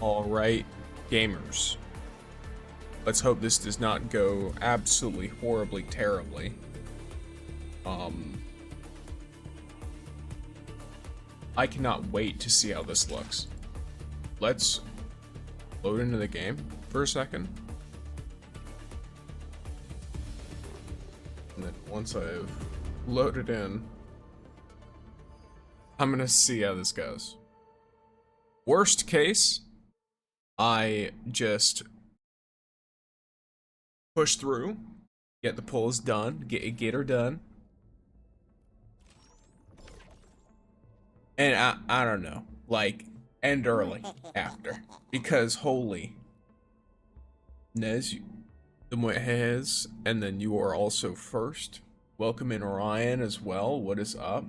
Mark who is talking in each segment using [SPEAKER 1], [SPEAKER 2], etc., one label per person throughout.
[SPEAKER 1] Alright, gamers. Let's hope this does not go absolutely horribly terribly. I cannot wait to see how this looks. Let's load into the game for a second. And then once I've loaded in, I'm gonna see how this goes. Worst case, I just push through, get the pulls done, get her done. And I don't know, like, end early after. Because holy Nez, the Muejes, and then you are also first. Welcome in Orion as well. What is up?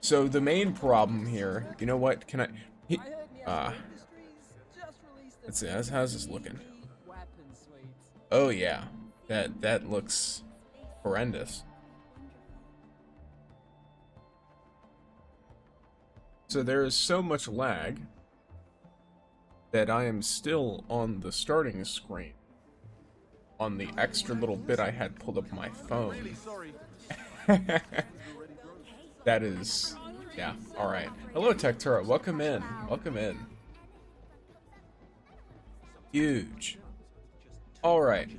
[SPEAKER 1] So the main problem here, you know what? Can I? Let's see. How's this looking? Oh yeah, that looks horrendous. So there is so much lag that I am still on the starting screen on the extra little bit I had pulled up my phone. That is, yeah, alright. Hello, Tektura, welcome in, welcome in. Huge. Alright.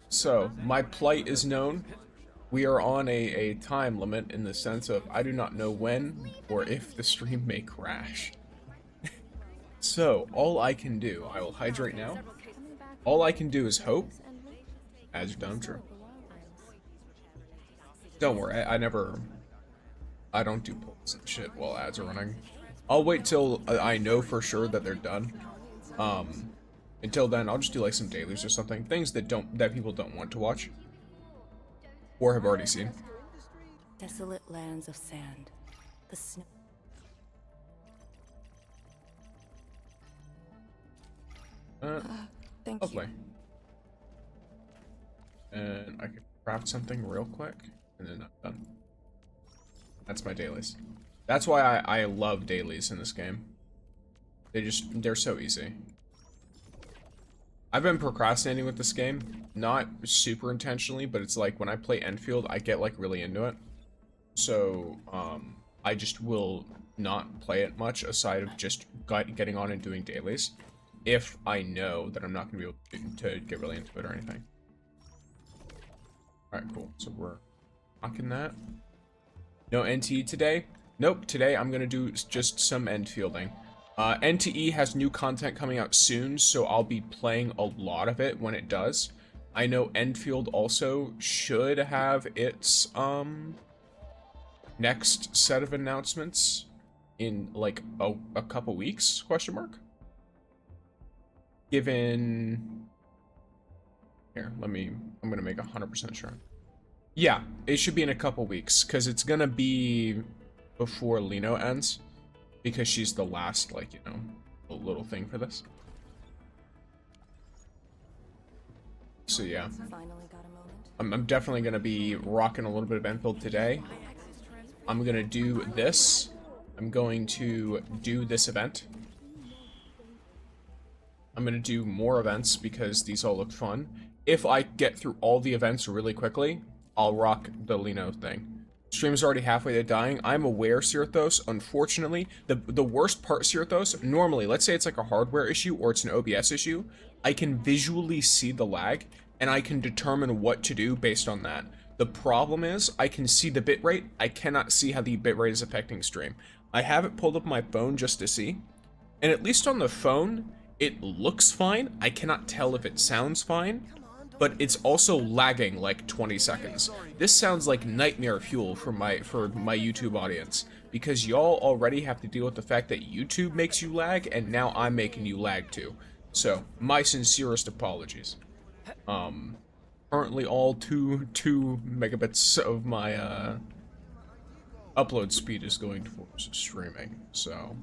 [SPEAKER 1] So, my plight is known. We are on a time limit in the sense of I do not know when or if the stream may crash. So, all I can do, I will hydrate now. All I can do is hope. As you're done, true. Don't worry, I don't do polls and shit while ads are running. I'll wait till I know for sure that they're done. Until then, I'll just do like some dailies or something. Things that people don't want to watch. Or have already seen.
[SPEAKER 2] Desolate lands of sand. The snow. Thank
[SPEAKER 1] lovely.
[SPEAKER 2] you.
[SPEAKER 1] And I can craft something real quick, and then I'm done. That's my dailies. That's why I love dailies in this game. They're so easy. I've been procrastinating with this game, not super intentionally, but it's like when I play Endfield, I get like really into it. So, I just will not play it much aside of just getting on and doing dailies, if I know that I'm not going to be able to get really into it or anything. Alright, cool. So we're knocking that. No NTE today? Nope, today I'm going to do just some Endfielding. NTE has new content coming out soon, so I'll be playing a lot of it when it does. I know Endfield also should have its next set of announcements in like a couple weeks, question mark? Given here, I'm gonna make 100% sure. Yeah, it should be in a couple weeks, because it's gonna be before Liino ends. Because she's the last, like, you know, little thing for this. So yeah, I'm definitely gonna be rocking a little bit of Endfield today. I'm gonna do this. I'm going to do this event. I'm gonna do more events because these all look fun. If I get through all the events really quickly, I'll rock the Liino thing. Stream's already halfway to dying. I'm aware, Sirthos. Unfortunately, the worst part, Sirthos, normally, let's say it's like a hardware issue or it's an OBS issue, I can visually see the lag, and I can determine what to do based on that. The problem is, I can see the bitrate, I cannot see how the bitrate is affecting stream. I have it pulled up on my phone just to see, and at least on the phone, it looks fine. I cannot tell if it sounds fine. But it's also lagging like 20 seconds. This sounds like nightmare fuel for my YouTube audience, because y'all already have to deal with the fact that YouTube makes you lag, and now I'm making you lag too. So, my sincerest apologies. Currently all 2 megabits of my upload speed is going towards streaming, so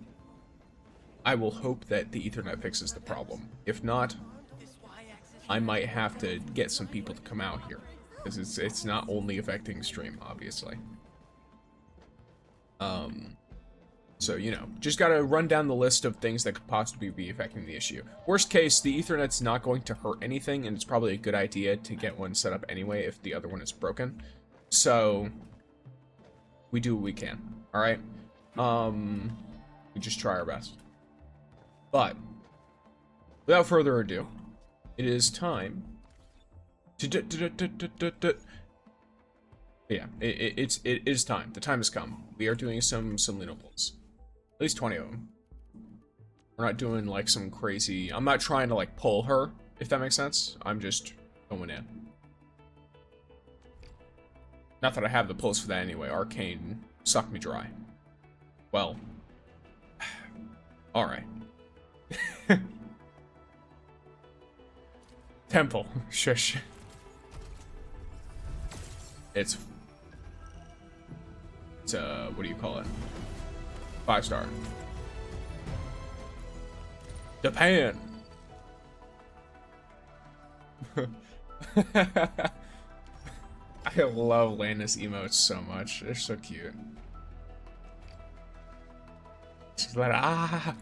[SPEAKER 1] I will hope that the Ethernet fixes the problem. If not, I might have to get some people to come out here, because it's not only affecting stream, obviously. So, you know, just gotta run down the list of things that could possibly be affecting the issue. Worst case, the Ethernet's not going to hurt anything, and it's probably a good idea to get one set up anyway if the other one is broken. So, we do what we can, alright? We just try our best. But, without further ado, it is time to yeah, it is time. The time has come. We are doing some Liino pulls. At least 20 of them. We're not doing like some crazy... I'm not trying to like pull her, if that makes sense. I'm just going in. Not that I have the pulls for that anyway. Arcane sucked me dry. Well. Alright. Temple. Shush. It's what do you call it? 5-star. Japan. I love Landis emotes so much. They're so cute. She's like, ah.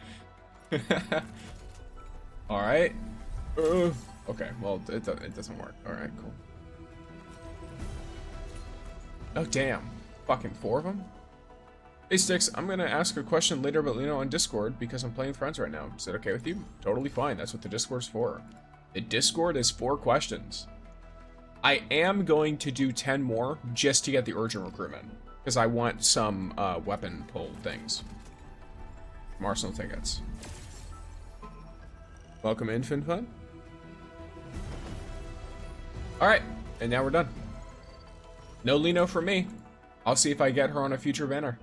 [SPEAKER 1] All right. Okay. Well, it doesn't work. All right. Cool. Oh damn. Fucking 4 of them? Hey Sticks, I'm gonna ask a question later about Liino on Discord because I'm playing with friends right now. Is that okay with you? Totally fine, that's what the Discord's for. The Discord is 4 questions. I am going to do 10 more just to get the urgent recruitment. Because I want some weapon pull things. From Arsenal tickets. Welcome in, FinFun. Alright, and now we're done. No Liino for me. I'll see if I get her on a future banner.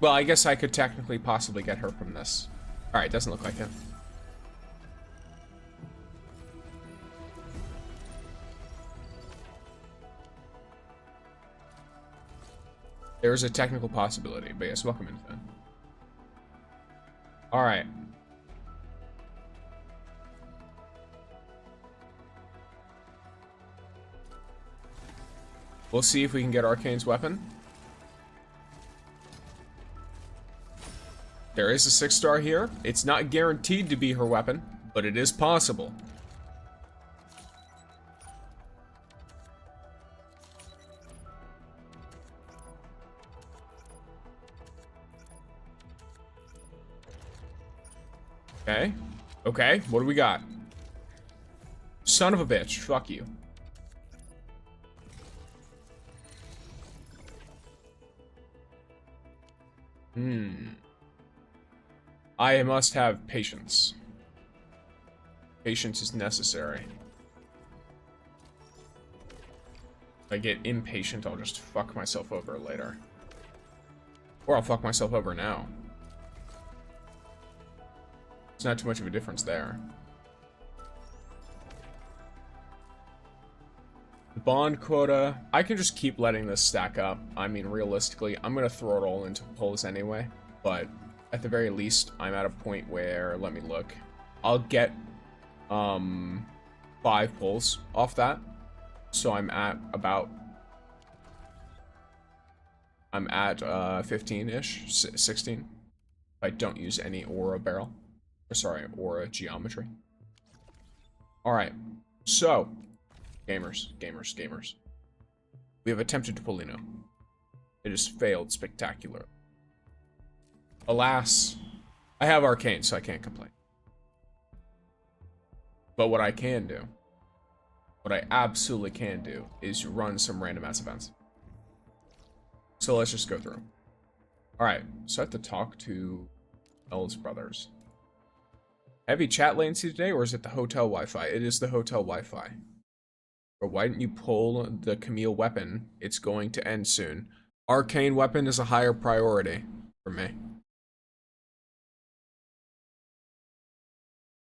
[SPEAKER 1] Well, I guess I could technically possibly get her from this. Alright, doesn't look like it. There's a technical possibility, but yes, welcome in, Finn. Alright. We'll see if we can get Arcane's weapon. There is a 6-star here. It's not guaranteed to be her weapon, but it is possible. Okay. Okay, what do we got? Son of a bitch, fuck you. I must have patience. Patience is necessary. If I get impatient, I'll just fuck myself over later. Or I'll fuck myself over now. It's not too much of a difference there. The bond quota, I can just keep letting this stack up. I mean, realistically, I'm gonna throw it all into pulls anyway, but at the very least, I'm at a point where, let me look. I'll get 5 pulls off that. So I'm at about 15-ish, 16. If I don't use any Oroberyl. Or sorry, Aura geometry. Alright, so gamers. We have attempted to pull Liino. It has failed spectacularly. Alas, I have Arcane, so I can't complain. But what I can do, what I absolutely can do, is run some random ass events. So let's just go through. Alright, so I have to talk to El's brothers. Heavy chat latency today, or is it the hotel Wi-Fi? It is the hotel Wi-Fi. Or why didn't you pull the Camille weapon? It's going to end soon. Arcane weapon is a higher priority for me.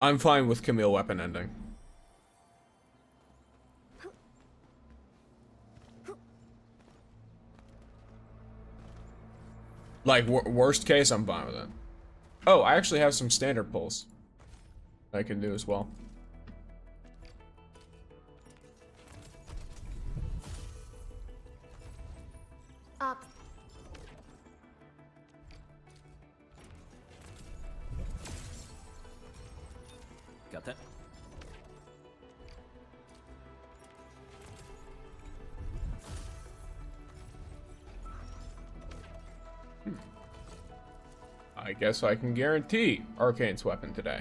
[SPEAKER 1] I'm fine with Camille weapon ending. Like, worst case, I'm fine with it. Oh, I actually have some standard pulls I can do as well.
[SPEAKER 3] Got that.
[SPEAKER 1] I guess I can guarantee Arcane's weapon today.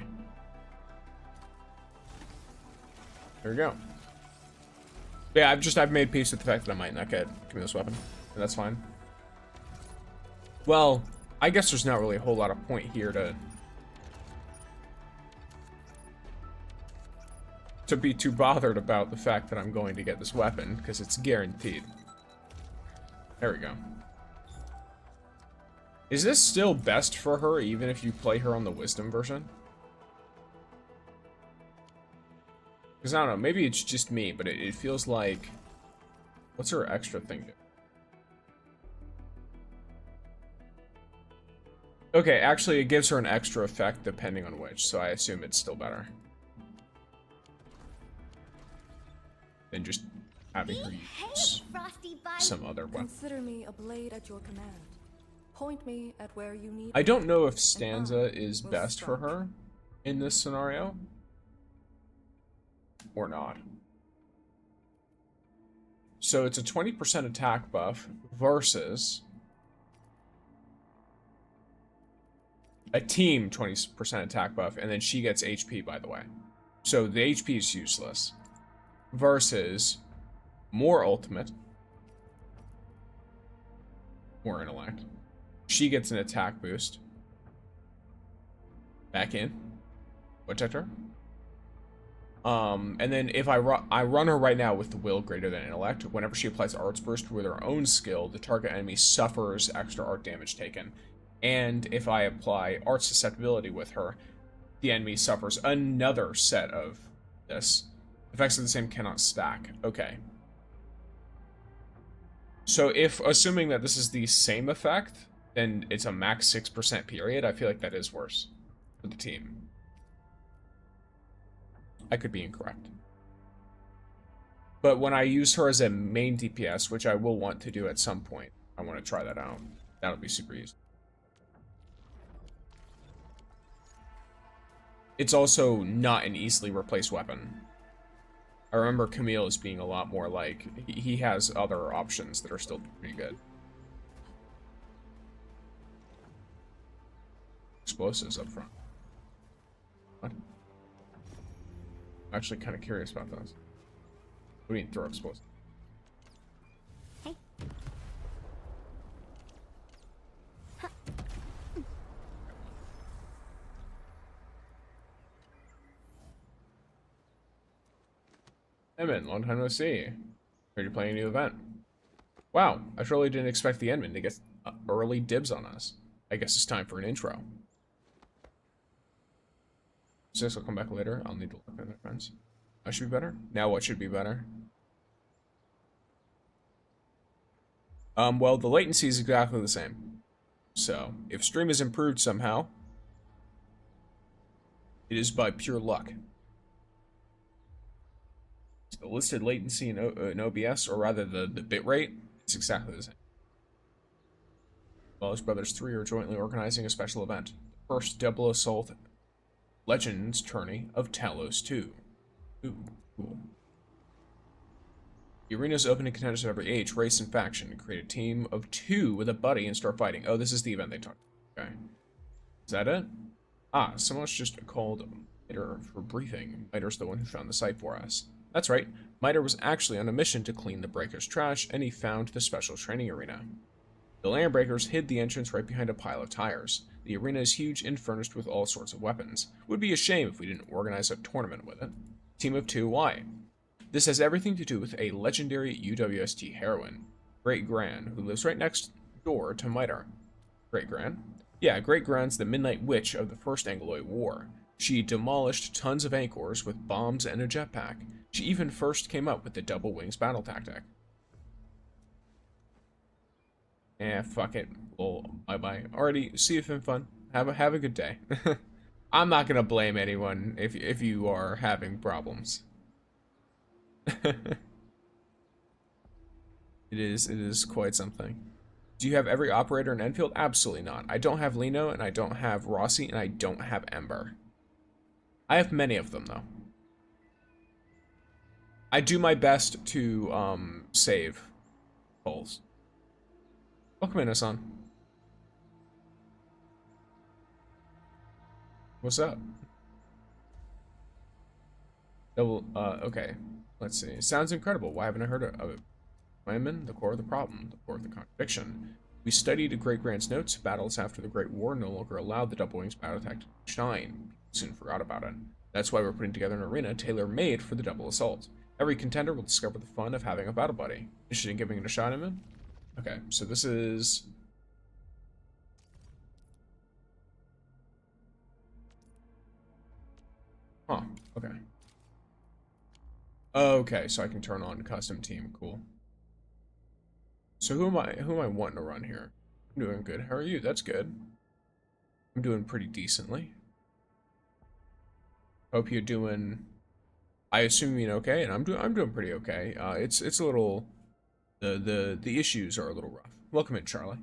[SPEAKER 1] There we go. Yeah, I've made peace with the fact that I might not get Camille's weapon, and that's fine. Well, I guess there's not really a whole lot of point here to be too bothered about the fact that I'm going to get this weapon, because it's guaranteed. There we go. Is this still best for her, even if you play her on the Wisdom version? Because I don't know, maybe it's just me, but it feels like... What's her extra thing do? Okay, actually it gives her an extra effect depending on which, so I assume it's still better than just having her use some other weapon.
[SPEAKER 2] Consider me a blade at your command. Point me at where you need.
[SPEAKER 1] I don't know if Stanza is best for her in this scenario or not. So it's a 20% attack buff versus a team 20% attack buff, and then she gets HP, by the way. So the HP is useless. Versus more ultimate, more intellect. She gets an attack boost. Back in. Protector. And then if I run her right now with the will greater than intellect, whenever she applies Arts Burst with her own skill, the target enemy suffers extra art damage taken. And if I apply Art Susceptibility with her, the enemy suffers another set of this. Effects of the same cannot stack. Okay. So if, assuming that this is the same effect, then it's a max 6% period, I feel like that is worse for the team. I could be incorrect. But when I use her as a main DPS, which I will want to do at some point, I want to try that out. That'll be super easy. It's also not an easily replaced weapon. I remember Camille as being a lot more like, he has other options that are still pretty good. Explosives up front. What? I'm actually kind of curious about those. What do you mean throw explosives?
[SPEAKER 4] Hey.
[SPEAKER 1] Edmund, long time no see. Heard you're playing a new event. Wow, I surely didn't expect the Edmund to get early dibs on us. I guess it's time for an intro. Sis will come back later. I'll need to look at my friends. That should be better. Now what should be better? Well, the latency is exactly the same. So, if stream is improved somehow, it is by pure luck. The listed latency in OBS, or rather the bit rate, it's exactly the same. Wallace Brothers 3 are jointly organizing a special event. The first Double Assault Legends tourney of Talos 2. Ooh, cool. The arena's open to contenders of every age, race, and faction. Create a team of 2 with a buddy and start fighting. Oh, this is the event they talked about. Okay. Is that it? Ah, someone's just called Miter for briefing. Miter's the one who found the site for us. That's right, Miter was actually on a mission to clean the Breakers' trash, and he found the special training arena. The Land Breakers hid the entrance right behind a pile of tires. The arena is huge and furnished with all sorts of weapons. Would be a shame if we didn't organize a tournament with it. Team of 2, why? This has everything to do with a legendary UWST heroine, Great Gran, who lives right next door to Miter. Great Gran? Yeah, Great Gran's the Midnight Witch of the First Angloid War. She demolished tons of Angkors with bombs and a jetpack. She even first came up with the double wings battle tactic. Eh, fuck it. Well, bye-bye. Alrighty, see you in fun. Have a good day. I'm not gonna blame anyone if you are having problems. It is quite something. Do you have every operator in Endfield? Absolutely not. I don't have Liino, and I don't have Rossi, and I don't have Ember. I have many of them, though. I do my best to, save polls. Welcome in, Hassan. What's up? Double, okay. Let's see. Sounds incredible. Why haven't I heard of it? Women, the core of the problem, the core of the contradiction. We studied Great Grant's notes. Battles after the Great War no longer allowed the Double Wings battle tactic to shine. People soon forgot about it. That's why we're putting together an arena tailor-made for the double assault. Every contender will discover the fun of having a battle buddy. Interested in giving it a shot, Eamon? Okay, so this is... Huh, okay. Okay, so I can turn on custom team, cool. So who am I wanting to run here? I'm doing good. How are you? That's good. I'm doing pretty decently. Hope you're doing... I assume you mean okay, and I'm doing pretty okay. It's a little... The issues are a little rough. Welcome in, Charlie.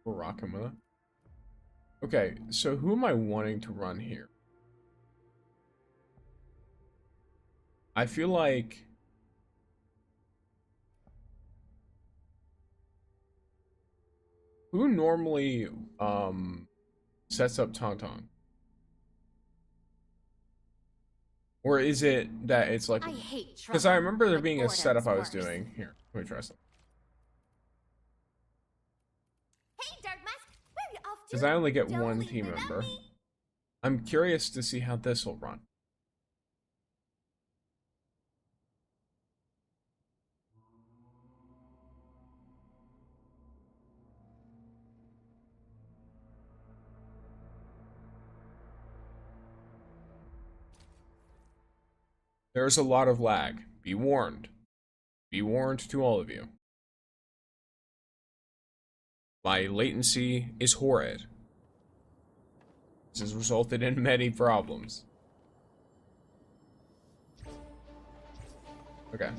[SPEAKER 1] We're rocking with it. Okay, so who am I wanting to run here? I feel like... Who normally, sets up Tauntaun? Or is it that it's like... Because I remember there being a setup I was doing. Here, let me try something. Because I only get one team member. I'm curious to see how this will run. There's a lot of lag. Be warned. Be warned to all of you. My latency is horrid. This has resulted in many problems. Okay.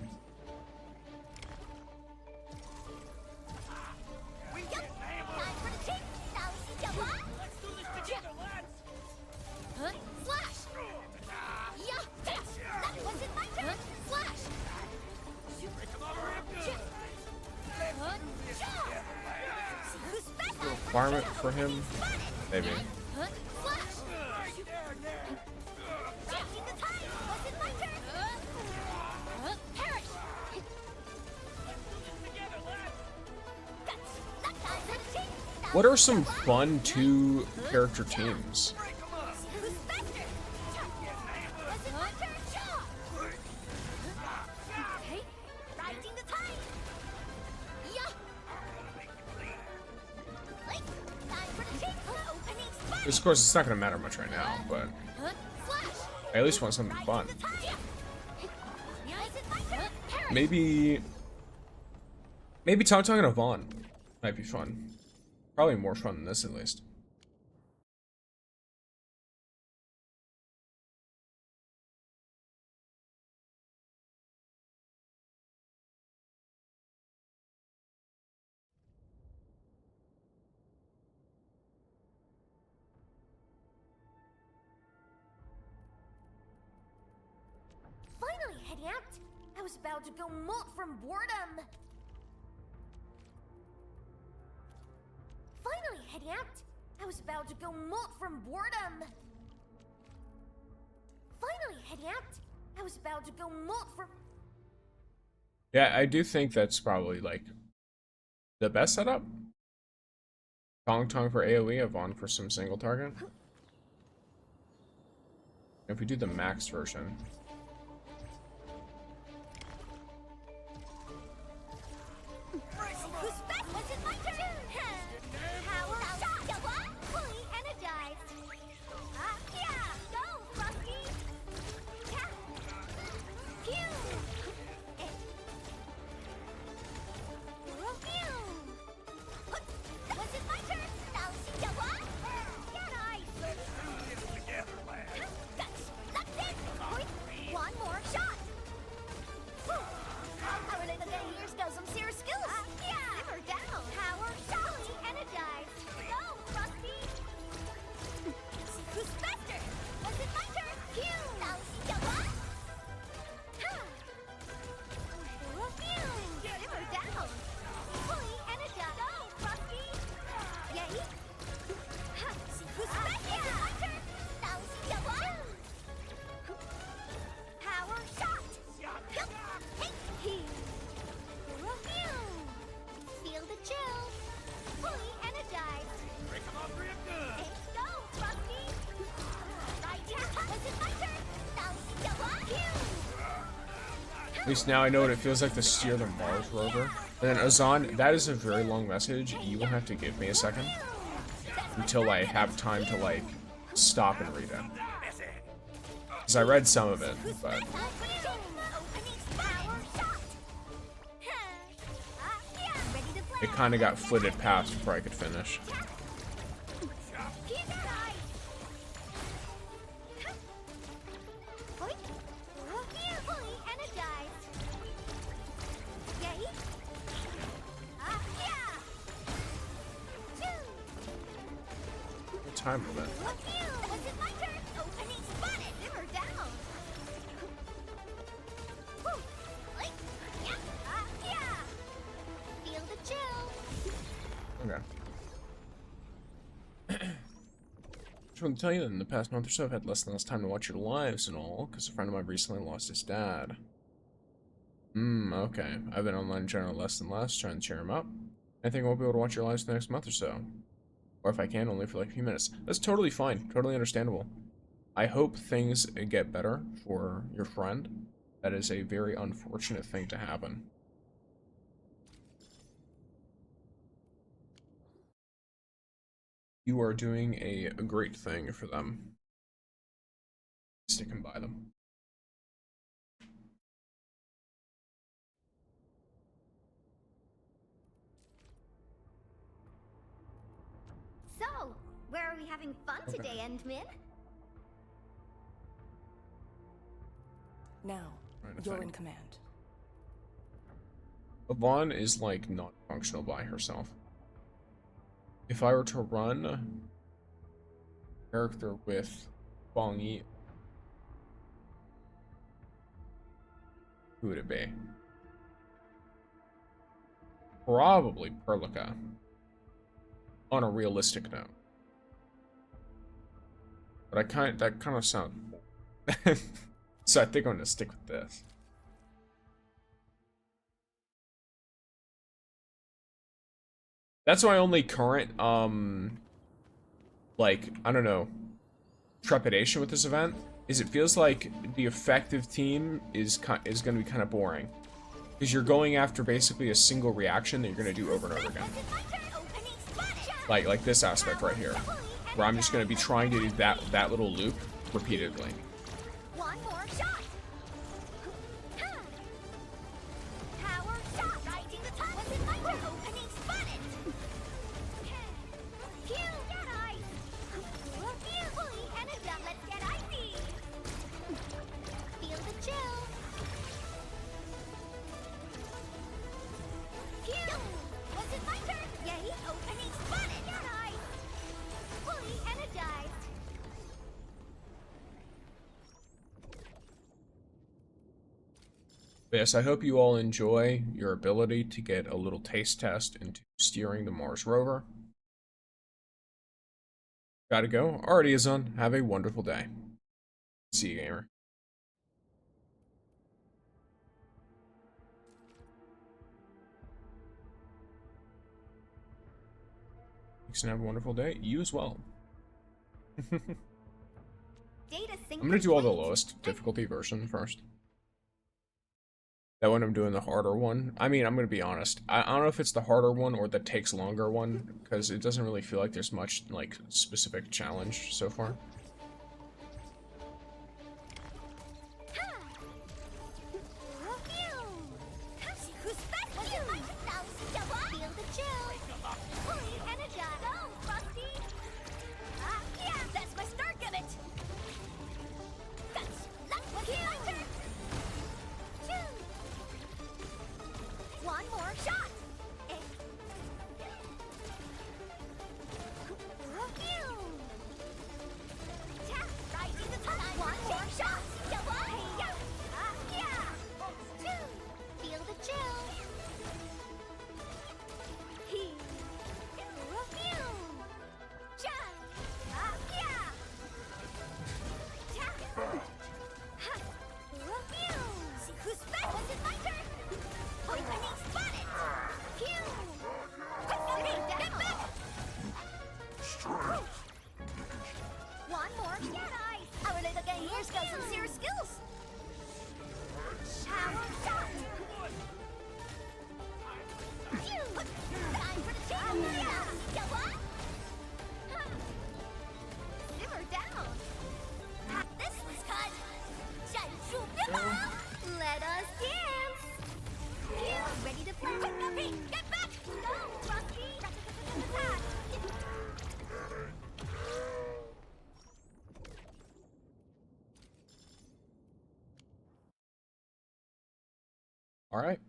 [SPEAKER 1] Requirement for him? Maybe. What are some fun two-character teams? Of course, it's not going to matter much right now, but I at least want something fun. Maybe Tauntaun and Yvonne might be fun. Probably more fun than this, at least.
[SPEAKER 4] Finally, heading out. I was about to go molt from boredom. Finally, heading out. I was about to go molt from boredom. Finally, heading out. I was about to go molt from...
[SPEAKER 1] Yeah, I do think that's probably, like, the best setup. Tauntaun for AoE, Yvonne for some single target. If we do the max version... At least now I know what it feels like to steer the Mars rover. And then Azan, that is a very long message. You will have to give me a second until I have time to like stop and read it. Because I read some of it, but it kind of got flitted past before I could finish. Time for that. Okay. Just want to tell you that in the past month or so, I've had less and less time to watch your lives and all, because a friend of mine recently lost his dad. Okay. I've been online in general less and less, trying to cheer him up. I think I won't be able to watch your lives the next month or so. Or if I can, only for like a few minutes. That's totally fine. Totally understandable. I hope things get better for your friend. That is a very unfortunate thing to happen. You are doing a great thing for them. Sticking by them.
[SPEAKER 4] So, where are we having fun today, Endmin?
[SPEAKER 2] Now, you're in command.
[SPEAKER 1] Yvonne is like not functional by herself. If I were to run a character with Bong Yi, who would it be? Probably Perlica. On a realistic note. But that kind of sounds so I think I'm gonna stick with this. That's my only current like, I don't know, trepidation with this event is it feels like the effective team is going to be kind of boring. Because you're going after basically a single reaction that you're going to do over and over again. Like this aspect right here, where I'm just going to be trying to do that little loop repeatedly.
[SPEAKER 4] One more shot. Power shot. Rising the top. What's in my way? Opening spotted. Kill. Get ice. Fully energized. Let's get icy. Feel the chill. Kill. Was it my turn? Yay. Opening spotted. Get ice. Fully energized.
[SPEAKER 1] Yes, I hope you all enjoy your ability to get a little taste test into steering the Mars rover. Gotta go. Alrighty, Azan. Have a wonderful day. See you, gamer. Thanks and have a wonderful day. You as well.
[SPEAKER 4] Data sync.
[SPEAKER 1] I'm gonna do all the lowest difficulty version first. That one I'm doing the harder one. I mean, I'm gonna be honest. I don't know if it's the harder one or the takes longer one, because it doesn't really feel like there's much, like, specific challenge so far.
[SPEAKER 4] One more shot.
[SPEAKER 1] Alright,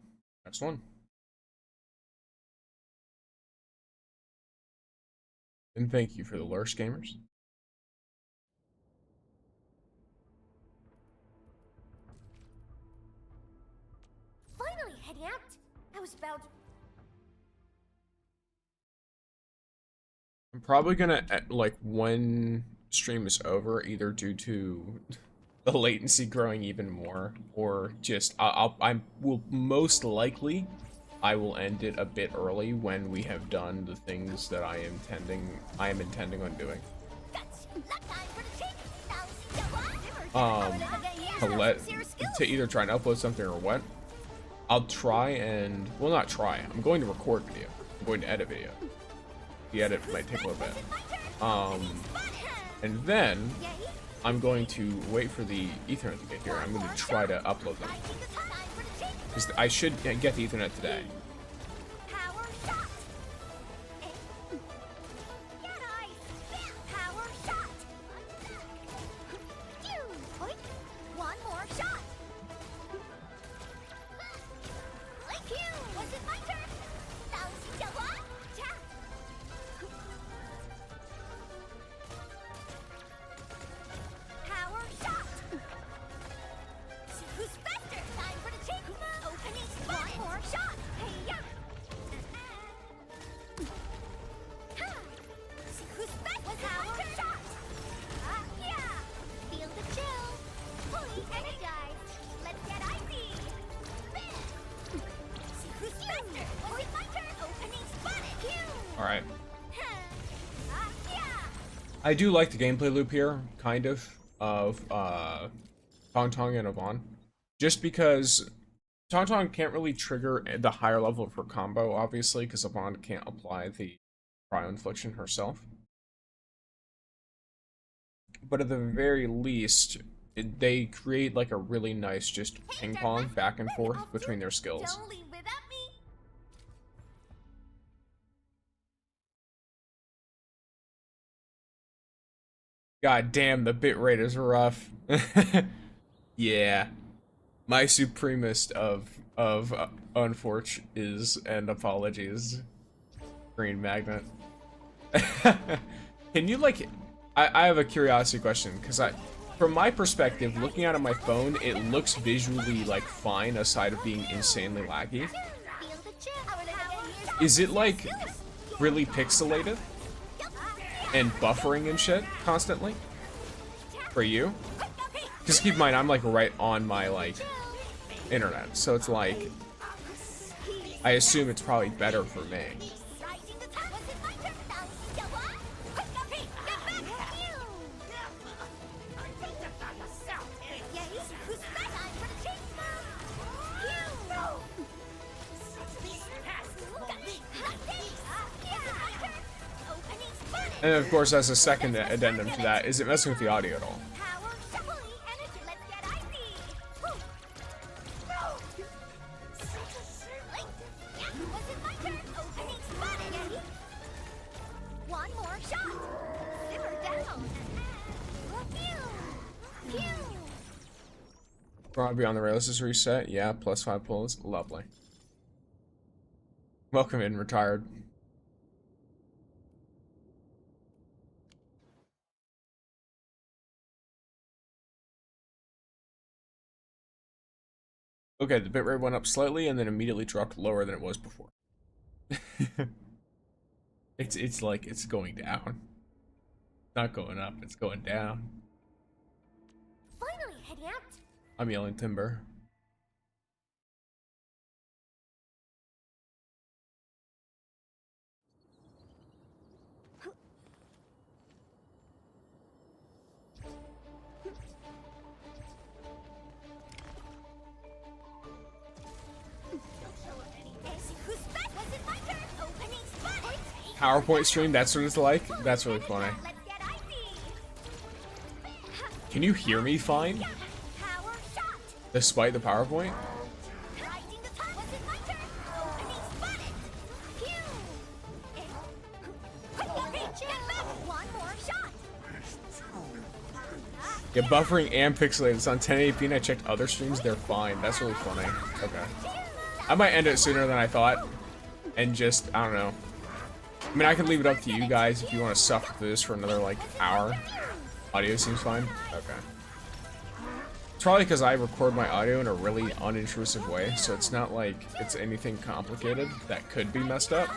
[SPEAKER 1] next one. And thank you for the lurch, gamers.
[SPEAKER 4] Finally, heading out. I was about.
[SPEAKER 1] I'm probably gonna, like, when stream is over, either due to the latency growing even more, or just, I will most likely, I will end it a bit early when we have done the things that I am intending on doing. To either try and upload something or what. I'll try and, well, not try, I'm going to record video. I'm going to edit video. The edit might take a little bit. And then I'm going to wait for the Ethernet to get here. I'm going to try to upload them. Because I should get the Ethernet today. Alright. I do like the gameplay loop here, kind of Tong and Yvonne. Just because Tong can't really trigger the higher level of her combo, obviously, because Yvonne can't apply the cryo infliction herself. But at the very least, they create like a really nice just ping pong back and forth between their skills. God damn, the bitrate is rough. Yeah. My supremest of unfortunate is, and apologies, Green Magnet. Can you, like, I have a curiosity question, because from my perspective, looking at it on my phone, it looks visually, like, fine, aside of being insanely laggy. Is it, like, really pixelated? And buffering and shit constantly? For you? Just keep in mind, I'm like right on my like internet, so it's like I assume it's probably better for me. And of course, as a second addendum to that, is it messing with the audio at all? Beyond the Rails is reset. Yeah, +5 pulls. Lovely. Welcome in, retired. Okay, the bitrate went up slightly and then immediately dropped lower than it was before. It's like it's going down. Not going up, it's going down.
[SPEAKER 4] Finally, heading out.
[SPEAKER 1] I'm yelling timber. PowerPoint stream, that's what it's like? That's really funny. Can you hear me fine? Despite the PowerPoint? Yeah, buffering and pixelated. It's on 1080p and I checked other streams, they're fine. That's really funny. Okay. I might end it sooner than I thought, and just, I don't know. I mean, I can leave it up to you guys if you want to suffer through this for another, like, hour. Audio seems fine? Okay. It's probably because I record my audio in a really unintrusive way, so it's not like it's anything complicated that could be messed up.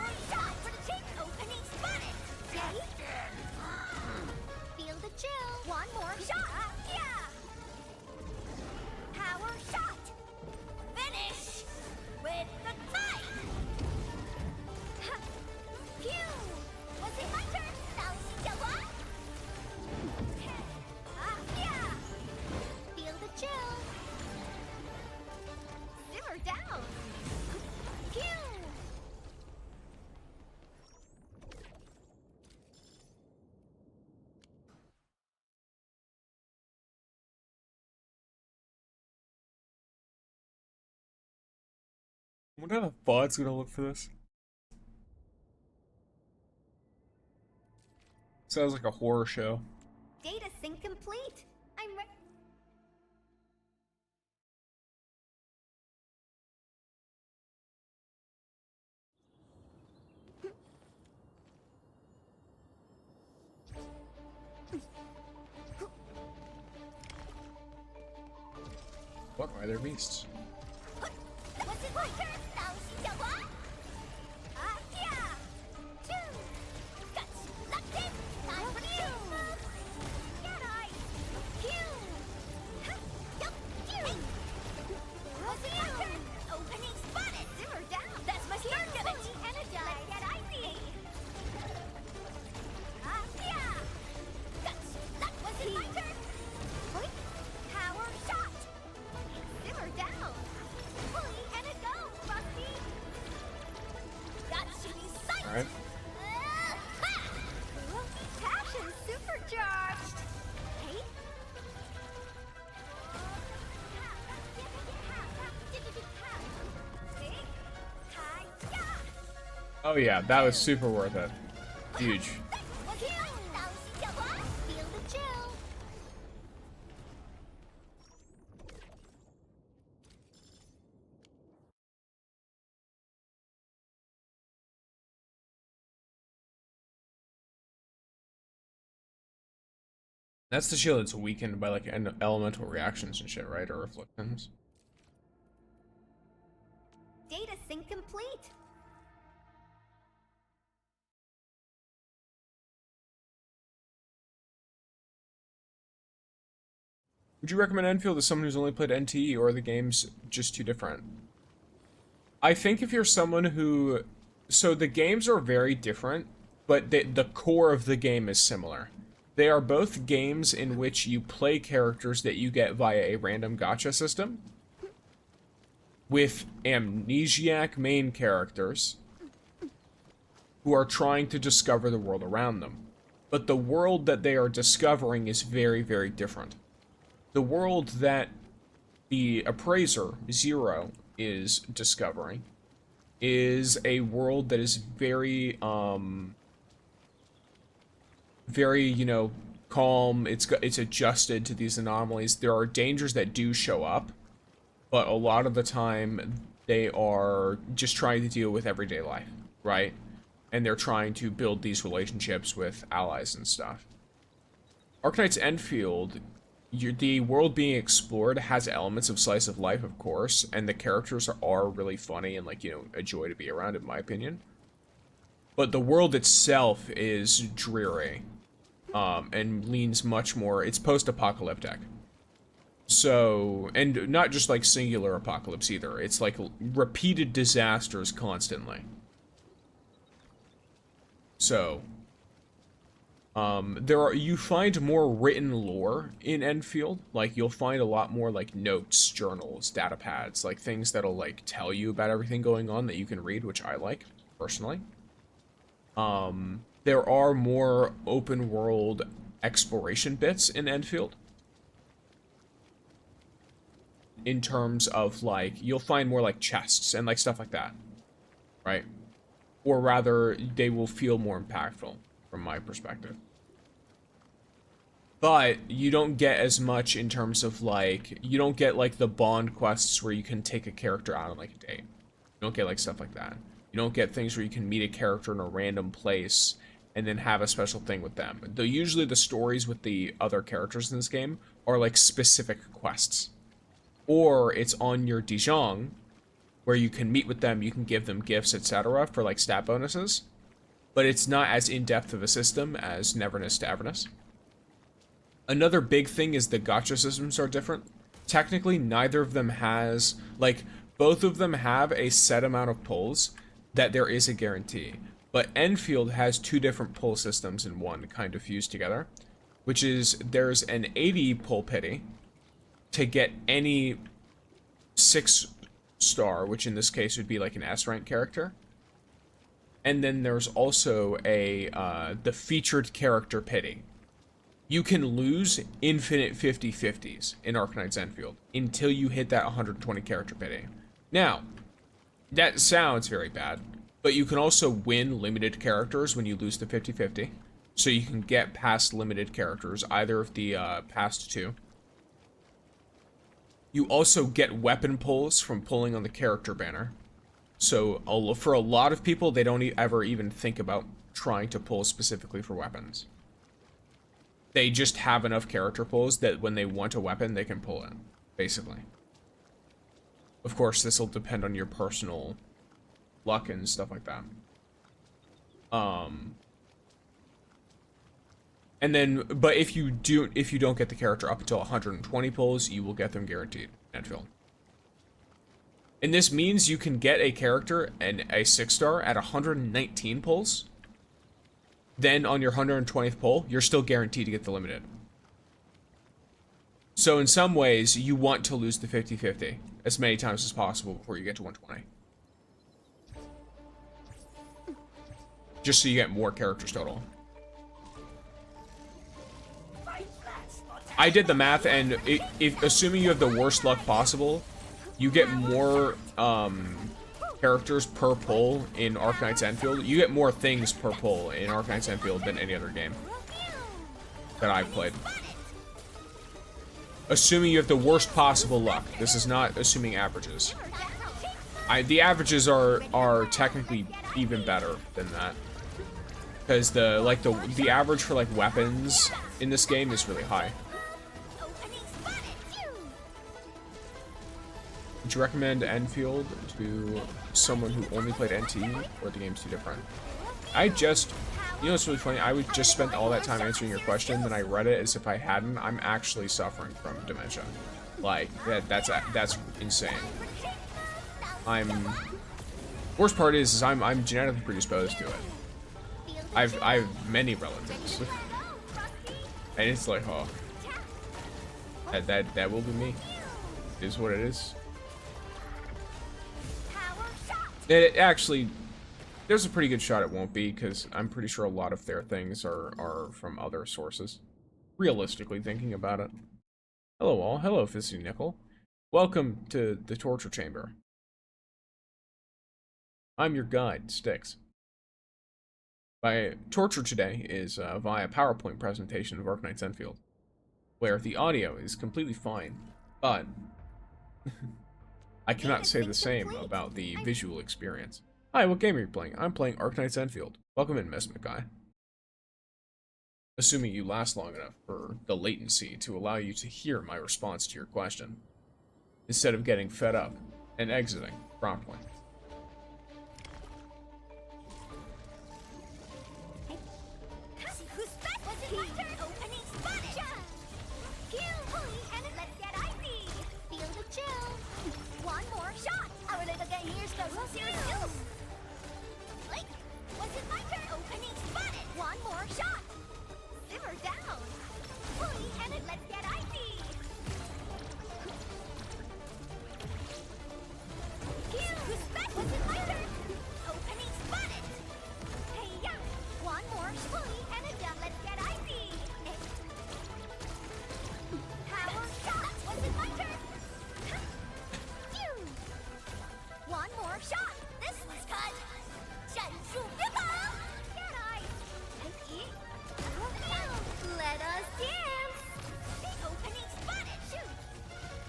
[SPEAKER 4] Feel the chill. One more shot. Yeah. Power shot. Finish with the kite. Phew. Was it my turn? Now see ya what? Yeah. Feel the chill. Simmer down. Phew.
[SPEAKER 1] I wonder how the VOD's gonna look for this. Sounds like a horror show.
[SPEAKER 4] Data sync complete. I'm
[SPEAKER 1] What are their beasts?
[SPEAKER 4] Was it my turn? Now see ya what? Yeah. Two. Guts. Locked in. Time for the shoot move. Get eyes. Phew. Yup. Phew. Was it my turn? Opening spotted. Simmer down. That's my start of it. Energize. Get icy. Yeah. Guts. Locked. Was it my turn? Point. Power shot. Simmer down. Fully and a go, Frosty. Got shooting sight.
[SPEAKER 1] Alright.
[SPEAKER 4] Passion supercharged. Hey.
[SPEAKER 1] Oh yeah, that was super worth it. Huge.
[SPEAKER 4] Feel the chill.
[SPEAKER 1] That's the shield that's weakened by like elemental reactions and shit, right? Or afflictions.
[SPEAKER 4] Data sync complete.
[SPEAKER 1] Would you recommend Enfield to someone who's only played NTE, or are the games just too different? I think if you're someone who... So the games are very different, but the core of the game is similar. They are both games in which you play characters that you get via a random gacha system, with amnesiac main characters who are trying to discover the world around them. But the world that they are discovering is very, very different. The world that the appraiser, Zero, is discovering is a world that is very, very, you know, calm. It's adjusted to these anomalies. There are dangers that do show up, but a lot of the time they are just trying to deal with everyday life, right? And they're trying to build these relationships with allies and stuff. Arknights Endfield, the world being explored has elements of slice of life, of course, and the characters are really funny and, like, you know, a joy to be around, in my opinion. But the world itself is dreary, and leans much more, it's post-apocalyptic. So, and not just like singular apocalypse either, it's like repeated disasters constantly. So, you find more written lore in Endfield. Like, you'll find a lot more, like, notes, journals, data pads, like, things that'll, like, tell you about everything going on that you can read, which I like, personally. There are more open world exploration bits in Endfield. In terms of, like, you'll find more, like, chests and, like, stuff like that. Right? Or rather, they will feel more impactful, from my perspective. But you don't get as much in terms of, like, you don't get, like, the Bond quests where you can take a character out on, like, a date. don't get like stuff like that. You don't get things where you can meet a character in a random place and then have a special thing with them. Though usually the stories with the other characters in this game are like specific quests. Or it's on your Dijon, where you can meet with them, you can give them gifts, etc. for like stat bonuses. But it's not as in-depth of a system as Neverness to Everness. Another big thing is the gacha systems are different. Technically, neither of them has, like, both of them have a set amount of pulls that there is a guarantee. But Endfield has two different pull systems in one kind of fused together, which is there's an 80 pull pity to get any 6-star, which in this case would be like an S rank character. And then there's also a the featured character pity. You can lose infinite 50/50s in Arknights Endfield until you hit that 120 character pity. Now, that sounds very bad, but you can also win limited characters when you lose the 50/50. So you can get past limited characters, either of the past two. You also get weapon pulls from pulling on the character banner. So for a lot of people, they don't ever even think about trying to pull specifically for weapons. They just have enough character pulls that when they want a weapon, they can pull it, basically. Of course, this will depend on your personal luck and stuff like that. And then, but if you don't get the character up until 120 pulls, you will get them guaranteed in Endfield. And this means you can get a character and a 6-star at 119 pulls. Then on your 120th pull, you're still guaranteed to get the limited. So in some ways, you want to lose the 50/50 as many times as possible before you get to 120. Just so you get more characters total. I did the math, and assuming you have the worst luck possible, you get more characters per pull in Arknights Endfield. You get more things per pull in Arknights Endfield than any other game that I've played. Assuming you have the worst possible luck. This is not assuming averages. The averages are technically even better than that, because the average for like weapons in this game is really high. Would you recommend Endfield to someone who only played NT, or the game's too different? You know what's really funny? I would just spent all that time answering your question, then I read it as if I hadn't. I'm actually suffering from dementia. Like, that's insane. Worst part is I'm genetically predisposed to it. I have many relatives. And it's like, oh. That will be me. It is what it is. It actually, there's a pretty good shot it won't be, because I'm pretty sure a lot of their things are from other sources. Realistically thinking about it. Hello all, hello Fizzy Nickel. Welcome to the torture chamber. I'm your guide, Styx. My torture today is via PowerPoint presentation of Arknights Endfield, where the audio is completely fine, but I cannot say the same about the visual experience. Hi, what game are you playing? I'm playing Arknights Endfield. Welcome in, Mesmic Guy. Assuming you last long enough for the latency to allow you to hear my response to your question, instead of getting fed up and exiting promptly.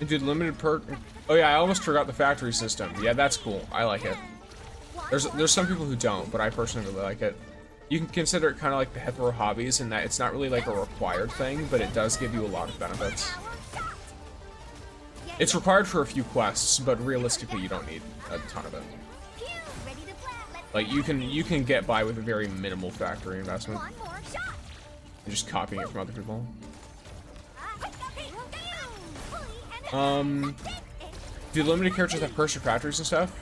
[SPEAKER 1] Dude, limited perk. Oh yeah, I almost forgot the factory system. Yeah, that's cool. I like it. There's some people who don't, but I personally really like it. You can consider it kind of like the hetero hobbies in that it's not really like a required thing, but it does give you a lot of benefits. It's required for a few quests, but realistically you don't need a ton of it. Like you can get by with a very minimal factory investment. And just copying it from other people. Do limited characters have perks or factories and stuff?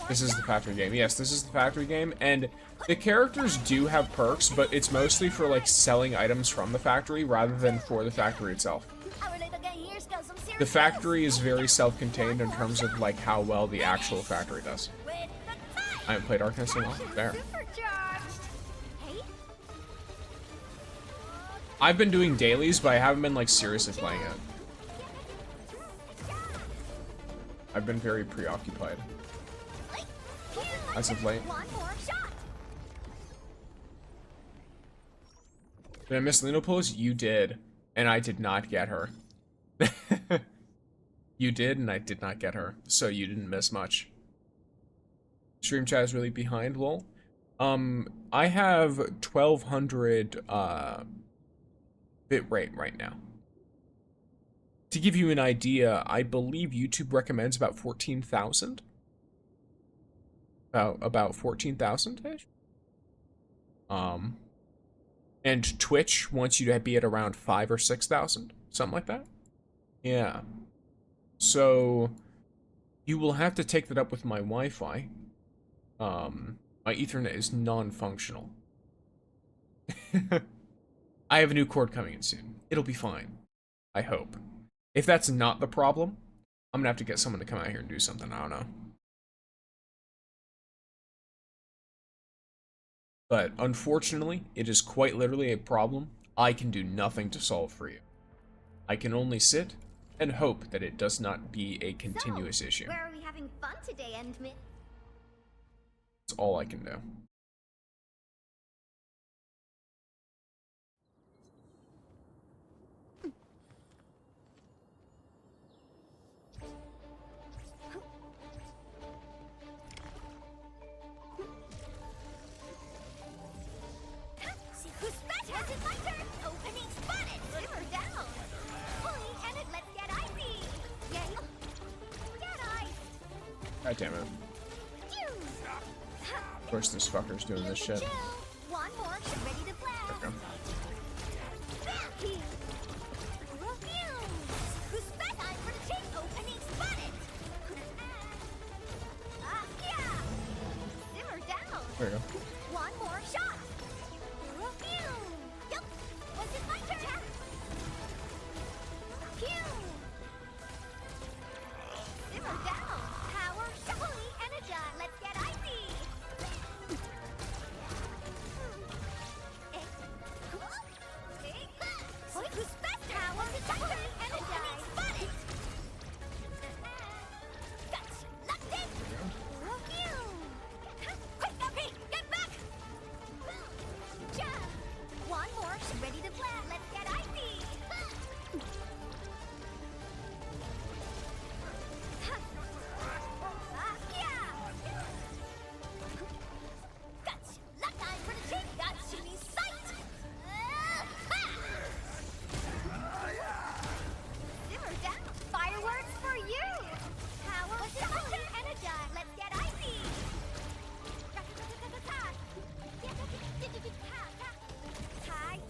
[SPEAKER 1] This is the factory game. Yes, this is the factory game, and the characters do have perks, but it's mostly for like selling items from the factory rather than for the factory itself. The factory is very self-contained in terms of like how well the actual factory does. I haven't played Arknights in a while. There. I've been doing dailies, but I haven't been like seriously playing it. I've been very preoccupied as of late. Did I miss Liino pose? You did, and I did not get her. You did, and I did not get her, so you didn't miss much. Stream chat is really behind, lol. I have 1200 bit rate right now. To give you an idea, I believe YouTube recommends about 14,000. About 14,000-ish. And Twitch wants you to be at around 5,000 or 6,000, something like that. Yeah. So you will have to take that up with my Wi-Fi. My Ethernet is non-functional. I have a new cord coming in soon. It'll be fine. I hope. If that's not the problem, I'm gonna have to get someone to come out here and do something. I don't know. But unfortunately, it is quite literally a problem I can do nothing to solve for you. I can only sit and hope that it does not be a continuous issue.
[SPEAKER 4] Where are we having fun today, Endfield?
[SPEAKER 1] That's all I can do. God damn it. Of course this fucker's doing this shit.
[SPEAKER 4] One more, ready to blow.
[SPEAKER 1] There you go.
[SPEAKER 4] One more shot. Yep. Was it my turn? Simmer down. Power fully energized. Let's get icy. Who's best? Power fully energized. Spotted. Gotcha. Locked in. Quick, Guppy, get back. One more. Ready to play. Let's get icy. Fireworks for you! Power fully energized. Let's get icy.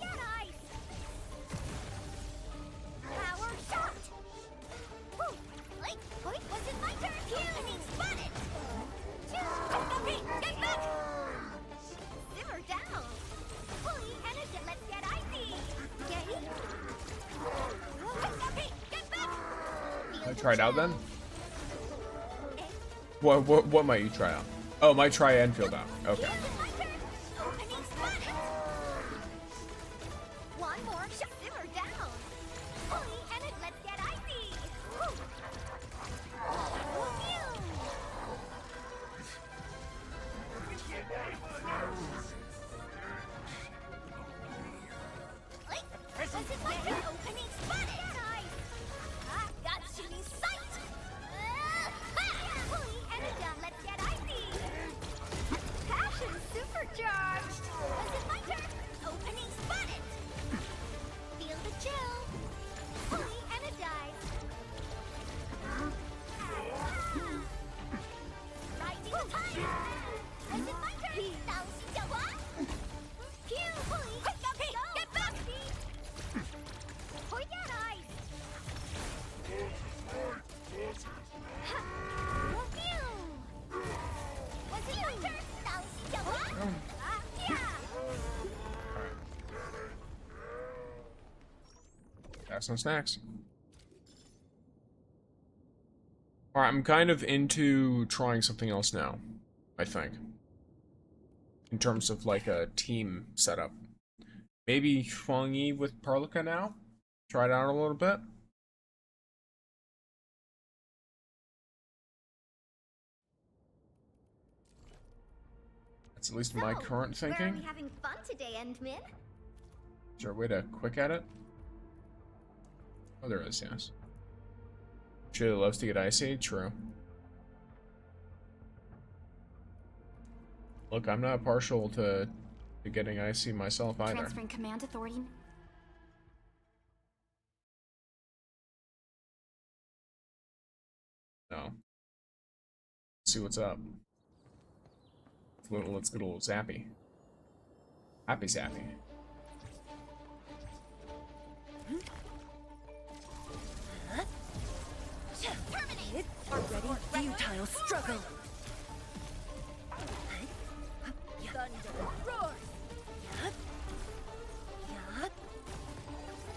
[SPEAKER 4] Get ice. Power shot. Wait, was it my turn? Enemy spotted. Get back. Simmer down. Fully energized. Let's get icy. Get back.
[SPEAKER 1] I try it out then? What might you try out? Oh, might try Endfield out. Okay.
[SPEAKER 4] One more shot. Simmer down. Fully energized. Let's get icy. Was it my turn? Opening spotted. Got shooting sight.
[SPEAKER 1] Got some snacks. Alright, I'm kind of into trying something else now, I think. In terms of like a team setup. Maybe Feng Yi with Parlica now? Try it out a little bit. That's at least my current
[SPEAKER 4] Where are
[SPEAKER 1] thinking.
[SPEAKER 4] we having fun today, Endmin?
[SPEAKER 1] Is there a way to quick at it? Oh, there is, yes. Shayla loves to get icy? True. Look, I'm not partial to getting icy myself either.
[SPEAKER 4] Transferring command authority.
[SPEAKER 1] No. Let's see what's up. Let's get a little zappy. Happy zappy.
[SPEAKER 4] Terminate!
[SPEAKER 3] Already futile struggle. Thunder roar.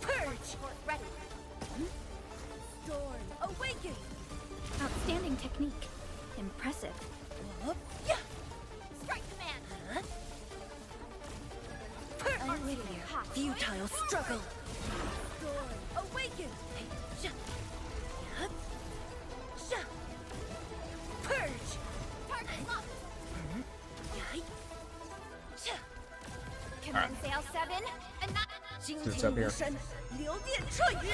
[SPEAKER 3] Purge.
[SPEAKER 4] Ready.
[SPEAKER 3] Storm awaken.
[SPEAKER 2] Outstanding technique. Impressive.
[SPEAKER 3] Yeah.
[SPEAKER 4] Strike command!
[SPEAKER 3] Unwitting. Futile struggle. Storm awaken. Purge.
[SPEAKER 4] Target locked!
[SPEAKER 1] Alright.
[SPEAKER 4] Command sail 7, and not...
[SPEAKER 1] It's up here.
[SPEAKER 3] 流电彻云。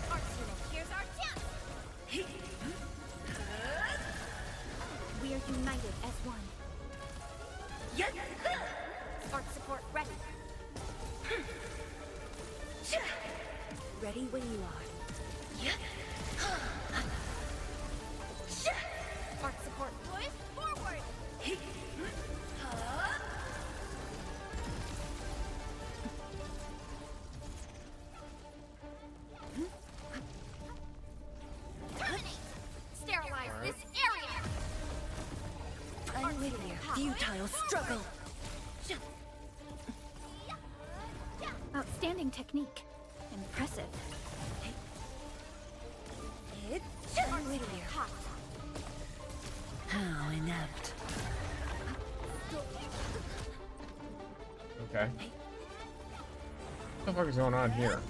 [SPEAKER 4] Arsenal, here's our chance! We are united as one. Spark support ready.
[SPEAKER 3] Ready when you are.
[SPEAKER 4] Spark support push forward. Terminate. Sterilize this area.
[SPEAKER 3] Unwitting. Futile struggle.
[SPEAKER 2] Outstanding technique. Impressive.
[SPEAKER 3] Unwitting. How inept.
[SPEAKER 1] Okay. What the fuck is going on here?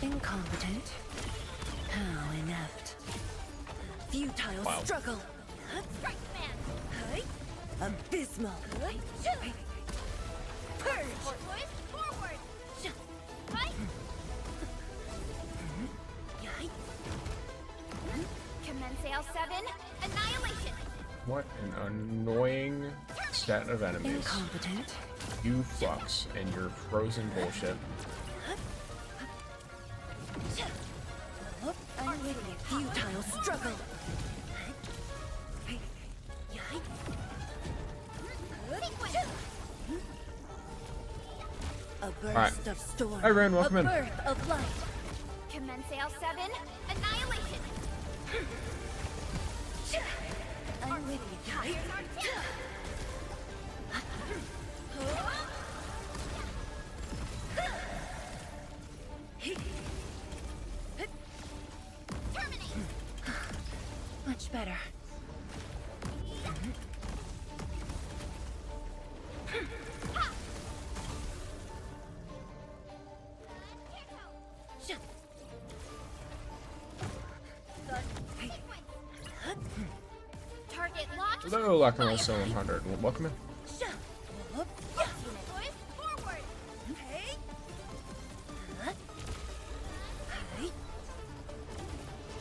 [SPEAKER 3] Incompetent. How inept. Futile
[SPEAKER 1] Wow.
[SPEAKER 3] struggle.
[SPEAKER 4] Strike command.
[SPEAKER 3] Abysmal. Purge.
[SPEAKER 4] Push forward. Right. Command sail 7, annihilation.
[SPEAKER 1] What an annoying set of enemies.
[SPEAKER 3] Incompetent.
[SPEAKER 1] You fucks and your frozen bullshit.
[SPEAKER 3] Unwitting. Futile struggle.
[SPEAKER 4] Sequence.
[SPEAKER 3] A burst
[SPEAKER 1] Alright.
[SPEAKER 3] of storm.
[SPEAKER 1] Hi, Ren, welcome
[SPEAKER 3] a
[SPEAKER 1] in.
[SPEAKER 3] birth of light.
[SPEAKER 4] Command sail 7, annihilation.
[SPEAKER 3] Unwitting.
[SPEAKER 4] Here's our chance. Terminate.
[SPEAKER 3] Much better.
[SPEAKER 4] Target locked.
[SPEAKER 1] Hello, Arknights 700. Welcome in.
[SPEAKER 4] Push forward.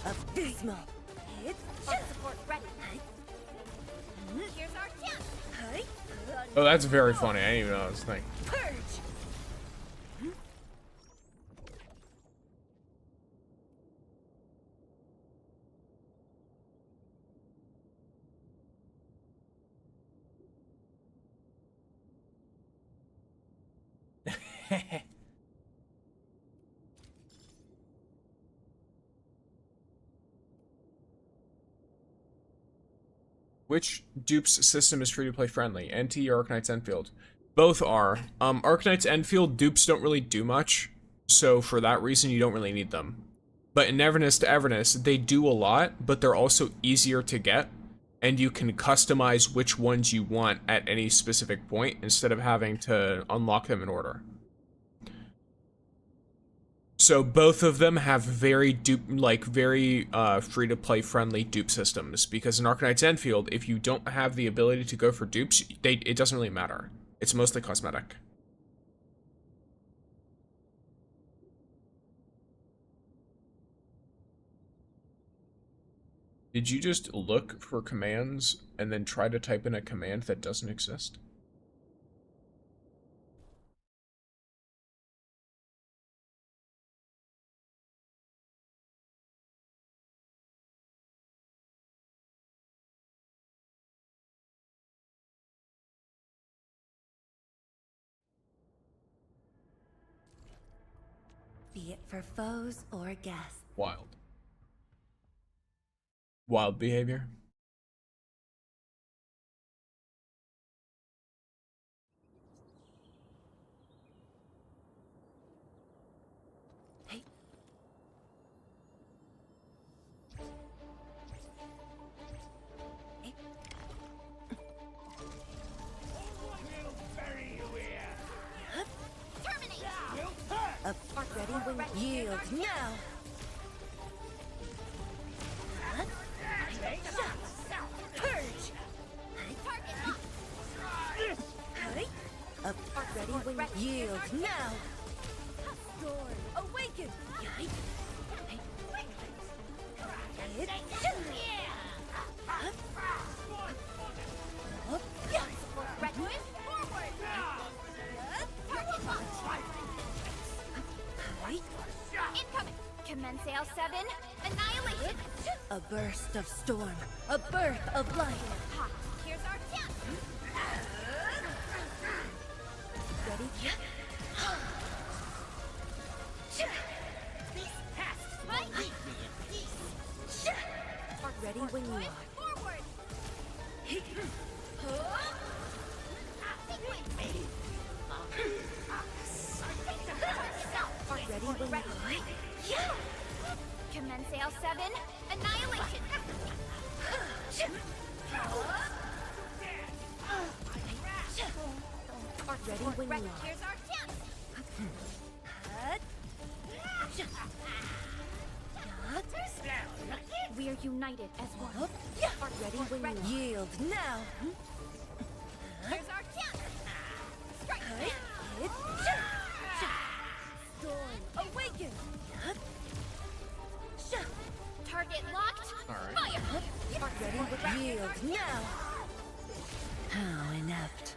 [SPEAKER 3] Abysmal.
[SPEAKER 4] Spark support ready. Here's our chance.
[SPEAKER 1] Oh, that's very funny. I didn't even know that was a thing.
[SPEAKER 3] Purge.
[SPEAKER 1] Which dupes system is free to play friendly? NT or Arknights Endfield? Both are. Arknights Endfield dupes don't really do much, so for that reason you don't really need them. But in Everness to Everness, they do a lot, but they're also easier to get, and you can customize which ones you want at any specific point instead of having to unlock them in order. So both of them have very free-to-play friendly dupe systems, because in Arknights Endfield, if you don't have the ability to go for dupes, it doesn't really matter. It's mostly cosmetic. Did you just look for commands and then try to type in a command that doesn't exist?
[SPEAKER 3] Be it for foes or guests.
[SPEAKER 1] Wild. Wild behavior.
[SPEAKER 3] Hey. Hey.
[SPEAKER 4] Terminate!
[SPEAKER 3] Ready when yield now. Purge.
[SPEAKER 4] Target locked!
[SPEAKER 3] Ready when yield now. Storm awaken.
[SPEAKER 4] Forward! Target locked! Incoming! Commence L7, annihilation!
[SPEAKER 3] A burst of storm, a birth of life.
[SPEAKER 4] Ha! Here's our chance!
[SPEAKER 3] Ready? Ready when you are.
[SPEAKER 4] Forward!
[SPEAKER 3] Ready when you are.
[SPEAKER 4] Commence L7, annihilation!
[SPEAKER 3] Ready when you are.
[SPEAKER 4] Here's our chance! We're united as one.
[SPEAKER 3] Ready when you yield now.
[SPEAKER 4] Here's our chance! Strike!
[SPEAKER 3] Storm awaken.
[SPEAKER 4] Target locked!
[SPEAKER 1] Alright.
[SPEAKER 4] Fire!
[SPEAKER 3] Ready with yield now. How inept.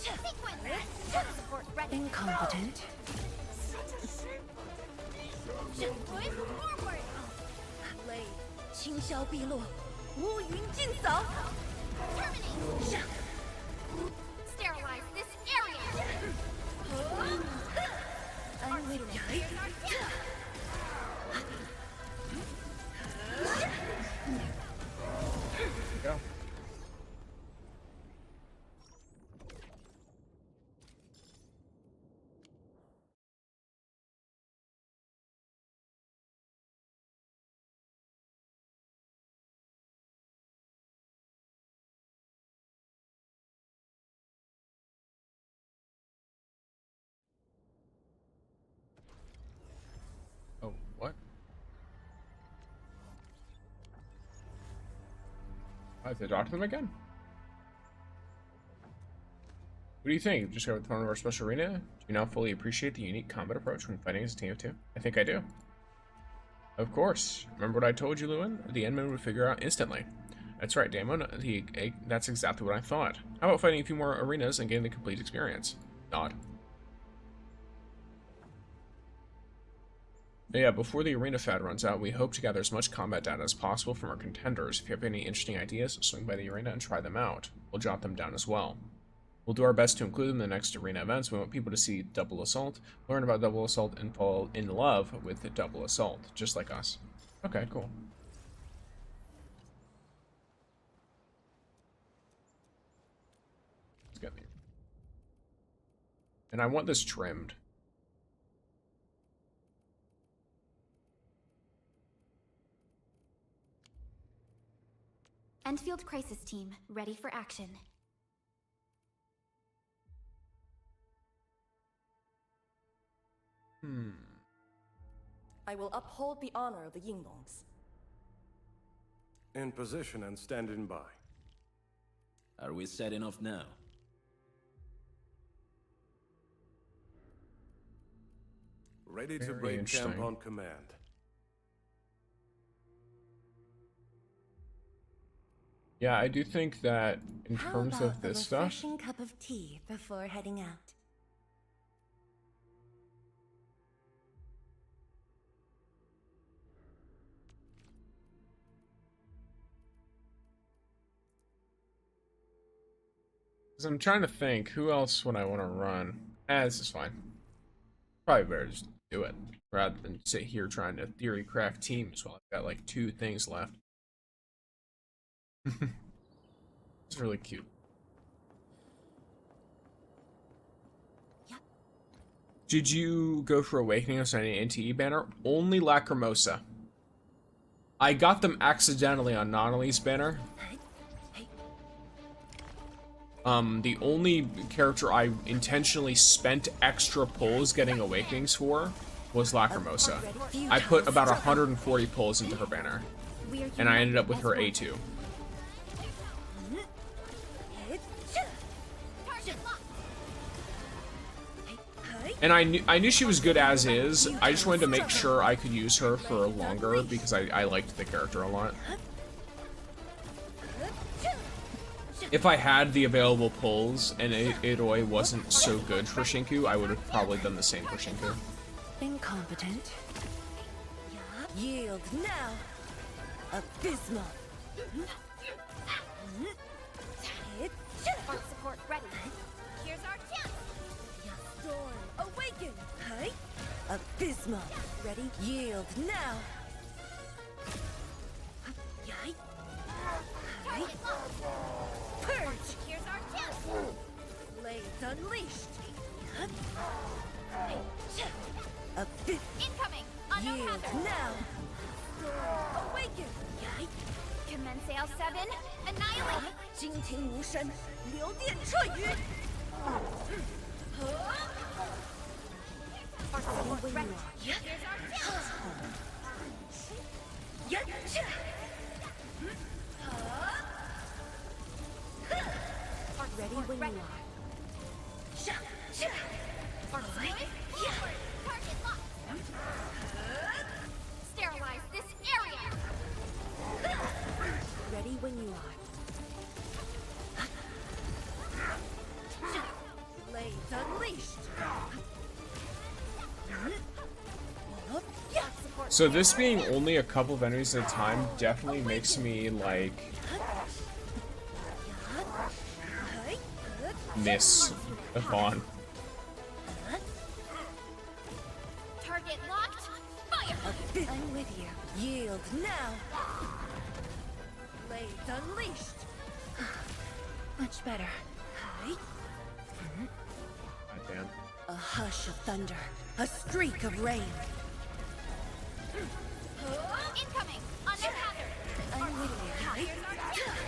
[SPEAKER 4] Sequence! Support ready!
[SPEAKER 3] Incompetent.
[SPEAKER 4] Push forward!
[SPEAKER 3] Blade. 轻霄碧落，乌云尽扫。
[SPEAKER 4] Terminate! Sterilize this area!
[SPEAKER 3] I'm with you.
[SPEAKER 4] Here's our chance!
[SPEAKER 1] Go. Oh, what? I have to talk to them again? What do you think? Just got with one of our special arena? Do you now fully appreciate the unique combat approach when fighting as a team of two? I think I do. Of course. Remember what I told you, Lewin? The Endman would figure out instantly. That's right, Damon. That's exactly what I thought. How about fighting a few more arenas and getting the complete experience? Nod. Yeah, before the arena fad runs out, we hope to gather as much combat data as possible from our contenders. If you have any interesting ideas, swing by the arena and try them out. We'll jot them down as well. We'll do our best to include them in the next arena events. We want people to see Double Assault, learn about Double Assault, and fall in love with the Double Assault, just like us. Okay, cool. And I want this trimmed.
[SPEAKER 4] Endfield crisis team, ready for action.
[SPEAKER 5] I will uphold the honor of the Yinglongs.
[SPEAKER 6] In position and standing by.
[SPEAKER 7] Are we setting off now?
[SPEAKER 6] Ready to
[SPEAKER 1] Very
[SPEAKER 6] break
[SPEAKER 1] interesting.
[SPEAKER 6] camp on command.
[SPEAKER 1] Yeah, I do think that in
[SPEAKER 3] How
[SPEAKER 1] terms
[SPEAKER 3] about
[SPEAKER 1] of this
[SPEAKER 3] a
[SPEAKER 1] stuff,
[SPEAKER 3] refreshing cup of tea before heading out?
[SPEAKER 1] because I'm trying to think, who else would I want to run? This is fine. Probably better just do it rather than sit here trying to theory craft teams while I've got like 2 things left. It's really cute. Did you go for Awakening of any NTE banner? Only Lacrimosa. I got them accidentally on Nonali's banner. The only character I intentionally spent extra pulls getting Awakenings for was Lacrimosa. I put about 140 pulls into her banner, and I ended up with her A2. And I knew she was good as is. I just wanted to make sure I could use her for longer because I liked the character a lot. If I had the available pulls and Idoi wasn't so good for Shinku, I would have probably done the same for Shinku.
[SPEAKER 3] Incompetent.
[SPEAKER 5] Yield now! Abysmal!
[SPEAKER 4] Art support ready. Here's our chance.
[SPEAKER 5] Storm, awaken! Abysmal! Ready? Yield now!
[SPEAKER 4] Target locked.
[SPEAKER 5] Purge!
[SPEAKER 4] Here's our chance.
[SPEAKER 5] Blades unleashed!
[SPEAKER 4] Incoming. Unknown
[SPEAKER 5] Yield
[SPEAKER 4] hazard.
[SPEAKER 5] now! Storm, awaken!
[SPEAKER 4] Commence L7. Annihilate.
[SPEAKER 5] 惊听无声，流电彻雨。
[SPEAKER 4] Art support ready. Here's our chance. Art
[SPEAKER 5] Ready
[SPEAKER 4] support
[SPEAKER 5] when
[SPEAKER 4] ready.
[SPEAKER 5] you are.
[SPEAKER 4] Art support. Target locked. Sterilize this area.
[SPEAKER 5] Ready when you are. Blades unleashed.
[SPEAKER 4] Art support.
[SPEAKER 1] So this being only a couple of enemies at a time definitely makes me like miss Yvonne.
[SPEAKER 4] Target locked. Fire.
[SPEAKER 5] I'm with you. Yield now. Blades unleashed.
[SPEAKER 3] Much better.
[SPEAKER 1] Goddamn.
[SPEAKER 5] A hush of thunder. A streak of rain.
[SPEAKER 4] Incoming. Unknown hazard.
[SPEAKER 5] I'm with you.
[SPEAKER 4] Here's our chance.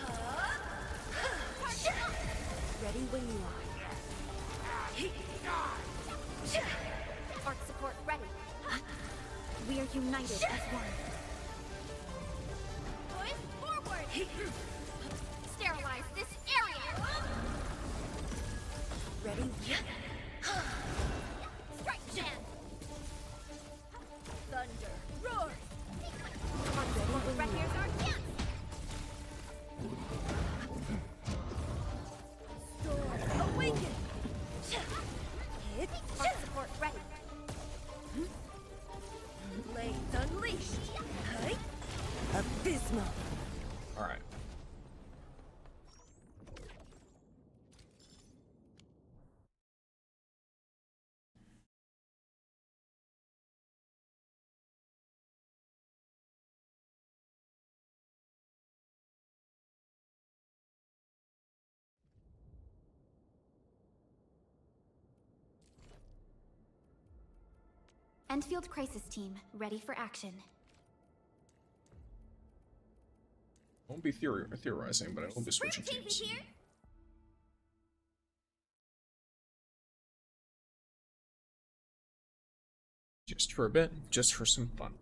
[SPEAKER 4] Target locked.
[SPEAKER 5] Ready when you are.
[SPEAKER 4] Art support ready. We are united as one. Push forward. Sterilize this area.
[SPEAKER 5] Ready?
[SPEAKER 4] Strike chance.
[SPEAKER 5] Thunder. Roar.
[SPEAKER 4] Art support ready. Here's our chance.
[SPEAKER 5] Storm. Awaken.
[SPEAKER 4] Art support ready.
[SPEAKER 5] Blades unleashed. Abysmal.
[SPEAKER 1] Alright.
[SPEAKER 4] Endfield crisis team, ready for action.
[SPEAKER 1] I won't be theorizing, but I won't be switching
[SPEAKER 3] Spring
[SPEAKER 1] teams.
[SPEAKER 3] TV here.
[SPEAKER 1] Just for a bit, just for some fun.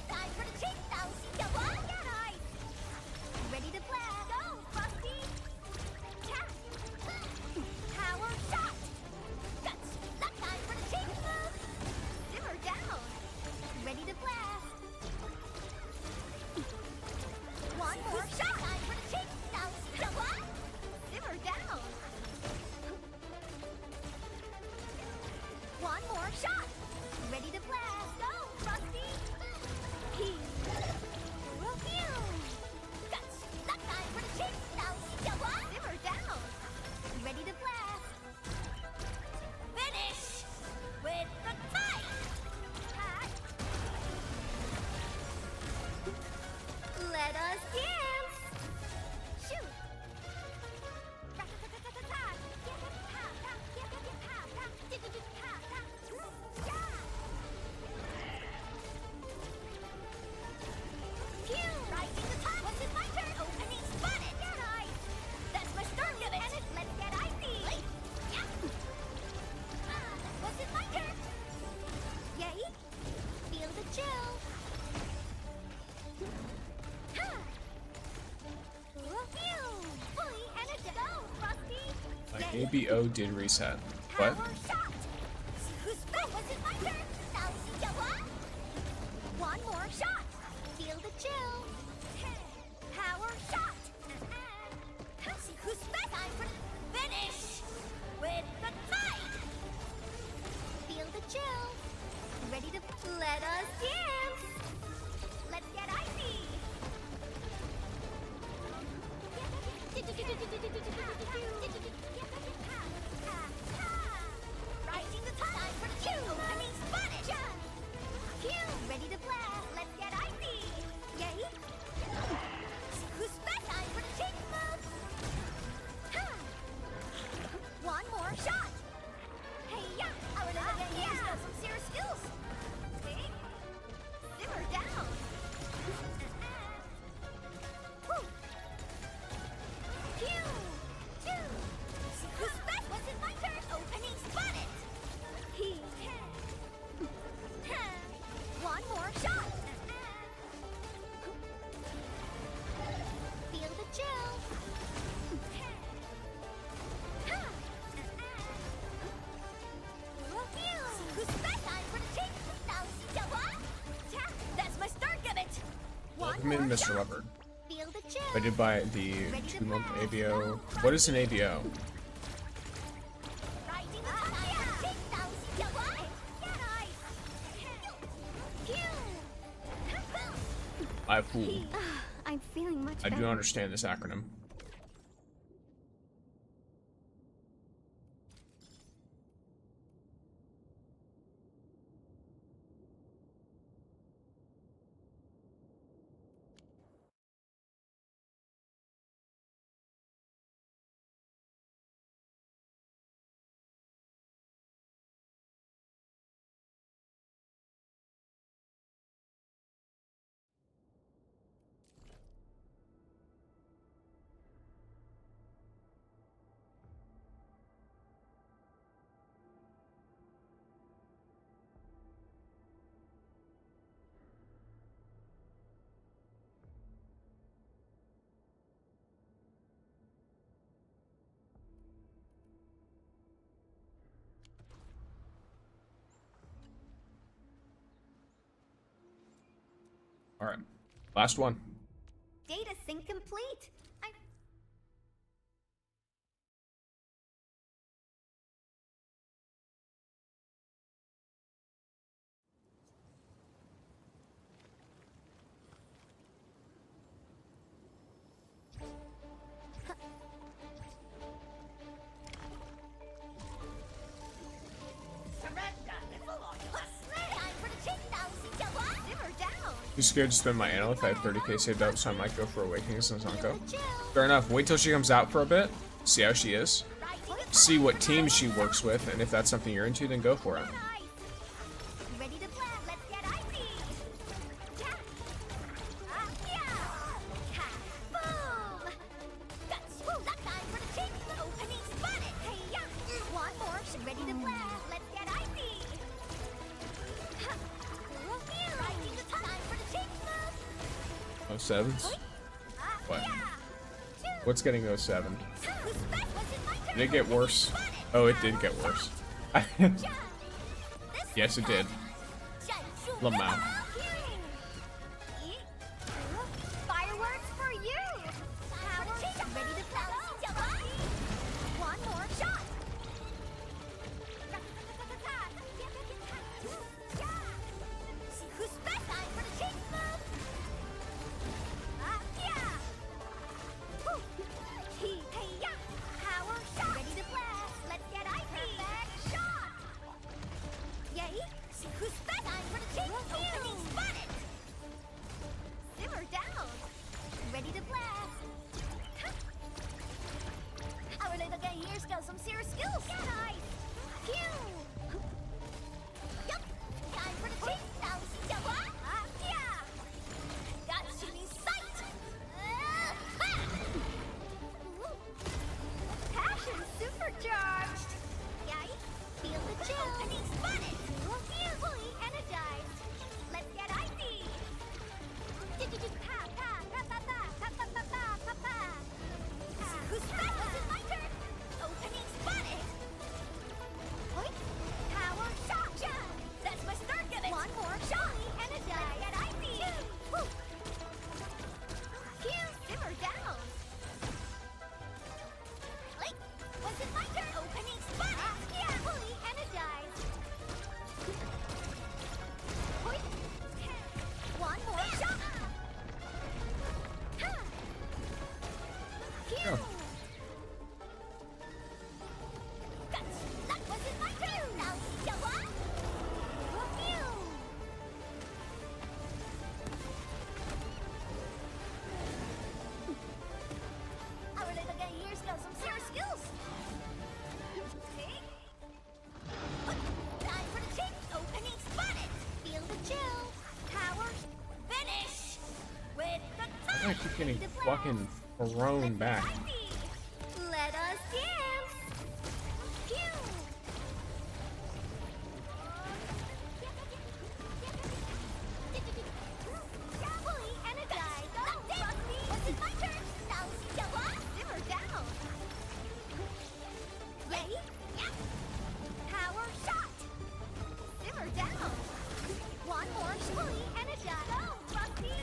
[SPEAKER 3] Time for the chase down. Get eyes. Ready to blast. Go, Frosty. Tap. Power shot. Guts. Not time for the chase move. Simmer down. Ready to blast. One more shot. Time for the chase down. Simmer down. One more shot. Ready to blast. Go, Frosty. Phew. Guts. Not time for the chase down. Simmer down. Ready to blast. Finish with the fight. Let us dance. Shoot. Phew! Rising to top. What's it my turn? Opening spotted. Get eyes. That's my start. Give it. Let's get icy. Yeah. What's it my turn? Yay. Feel the chill. Ha. Phew! Fully energized. Go, Frosty.
[SPEAKER 1] My ABO did reset. What?
[SPEAKER 3] Power shot. Who's back? Was it my turn? Now see ya what? One more shot. Feel the chill. Power shot. See who's back? Time for the finish with the fight. Feel the chill. Ready to let us dance. Let's get icy. Rising the top. Time for the Q. Opening spotted. Q. Ready to blast. Let's get icy. Yay. Who's back? Time for the chase move. Ha. One more shot. Hey, yeah. Our little gang here shows some serious skills. See? Simmer down. Woo. Pew! Two! Who's back? Was it my turn? Opening spotted! He one more shot! Feel the chill! Who's back? Time for the chase! Now see ya what? Tap! That's my start gimmick!
[SPEAKER 1] Welcome in, Mr. Leopard.
[SPEAKER 3] Feel the chill!
[SPEAKER 1] I did buy the 2-month ABO. What is an ABO?
[SPEAKER 3] Rising the top. Chase down. See ya what? Get eyes.
[SPEAKER 1] I fool.
[SPEAKER 4] I'm feeling much
[SPEAKER 1] I
[SPEAKER 4] better.
[SPEAKER 1] do not understand this acronym. Alright. Last one.
[SPEAKER 3] Data sync complete.
[SPEAKER 1] Too scared to spend my analyst. I have 30k saved up, so I might go for Awakenings and Zonko. Fair enough. Wait till she comes out for a bit. See how she is. See what team she works with, and if that's something you're into, then go for it.
[SPEAKER 3] Ready to blast, let's get icy! Yeah. Ha, boom! Guts, woo, that time for the chink! Opening spotted! Hey, yeah! One more, ready to blast, let's get icy! Ha, rising the time for the chink move!
[SPEAKER 1] Oh, sevens? What? What's getting those 7? Did it get worse? Oh, it did get worse. Yes, it did. Lamau.
[SPEAKER 3] Fireworks for you! Power ready to blast. One more shot! Who's back? Time for the chase move! Power shot! Ready to blast! Let's get icy! Perfect shot! Yay! Who's back? Time for the chase opening spotted! Simmer down! Ready to blast! Our little guy here's got some serious skills! Get ice! Pew! Yup! Time for the chase! Now see ya what? Yeah! Got shooting sight! Passion supercharged! Yay! Feel the chill! Opening spotted! Fully energized! Let's get icy! Who's back? It's my turn! Opening spotted! Point! Power shot! That's my start gimmick! One more shot! Energized! Let's get icy! Woo! Simmer down! Like, was it my turn? Opening spotted! Fully energized! Point! One more shot!
[SPEAKER 1] Go.
[SPEAKER 3] That wasn't my turn! Now see ya what? Our little guy here's got some serious skills! Time for the chink! Opening spotted! Feel the chill! Power finish! With the
[SPEAKER 1] Why do I keep getting fucking thrown back?
[SPEAKER 3] Let us dance! Pew! Fully energized! Was it my turn? Now see ya what? Simmer down! Yay! Yep! Power shot! Simmer down! One more fully energized! Go, Rusty!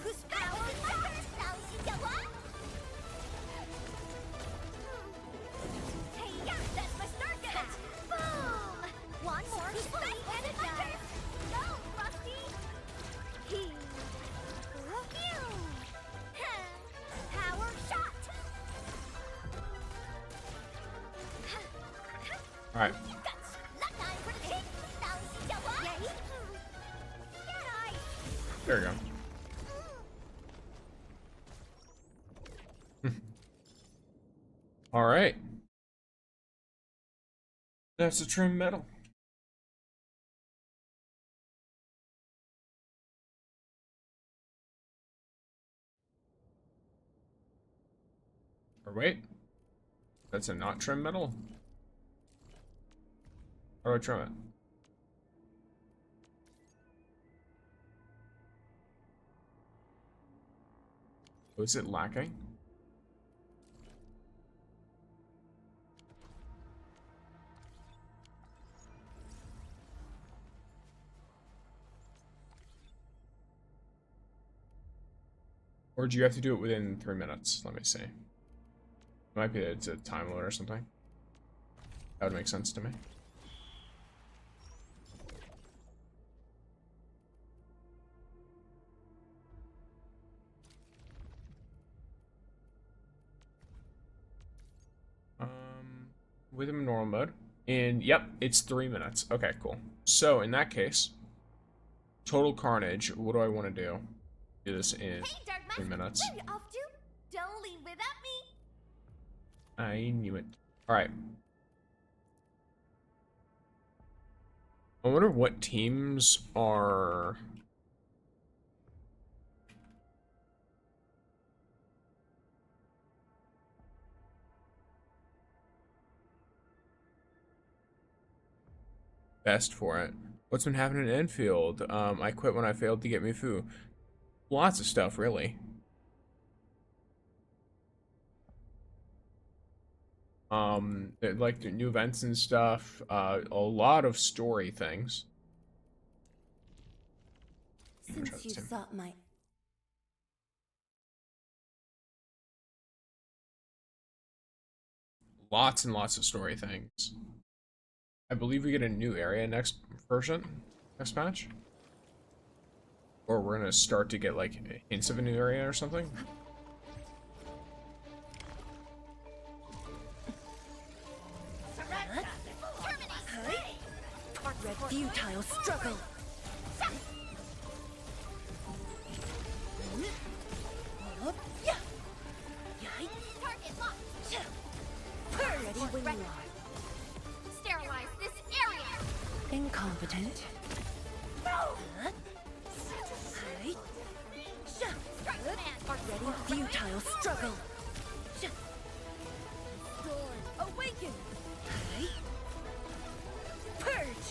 [SPEAKER 3] Who's power shot? Now see ya what? Hey, yeah, that's my start gimmick! Boom! One more fully energized! Go, Rusty! Power shot!
[SPEAKER 1] Alright.
[SPEAKER 3] Guts! Not time for the chink! Now see ya what? Yay! Get ice!
[SPEAKER 1] There we go. Alright. That's a trim metal. Or wait. That's a not trim metal? How do I trim it? Oh, is it lacking? Or do you have to do it within 3 minutes? Let me see. It might be that it's a time limit or something. That would make sense to me. With him in normal mode. And yep, it's 3 minutes. Okay, cool. So in that case, Total carnage. What do I want to do? Do this in
[SPEAKER 3] Hey, Dark
[SPEAKER 1] 3
[SPEAKER 3] Knight,
[SPEAKER 1] minutes.
[SPEAKER 3] where you off to? Don't leave without me.
[SPEAKER 1] I knew it. Alright. I wonder what teams are... best for it. What's been happening in Endfield? I quit when I failed to get Mifu. Lots of stuff, really. Like the new events and stuff. A lot of story things.
[SPEAKER 5] Since you sought my...
[SPEAKER 1] Lots and lots of story things. I believe we get a new area next match. Or we're gonna start to get like hints of a new area or something.
[SPEAKER 5] Red futile struggle.
[SPEAKER 3] Target locked.
[SPEAKER 5] Ready when you are.
[SPEAKER 3] Sterilize this area.
[SPEAKER 5] Incompetent.
[SPEAKER 3] Strike command.
[SPEAKER 5] Ready futile struggle.
[SPEAKER 3] Awaken.
[SPEAKER 5] Purge.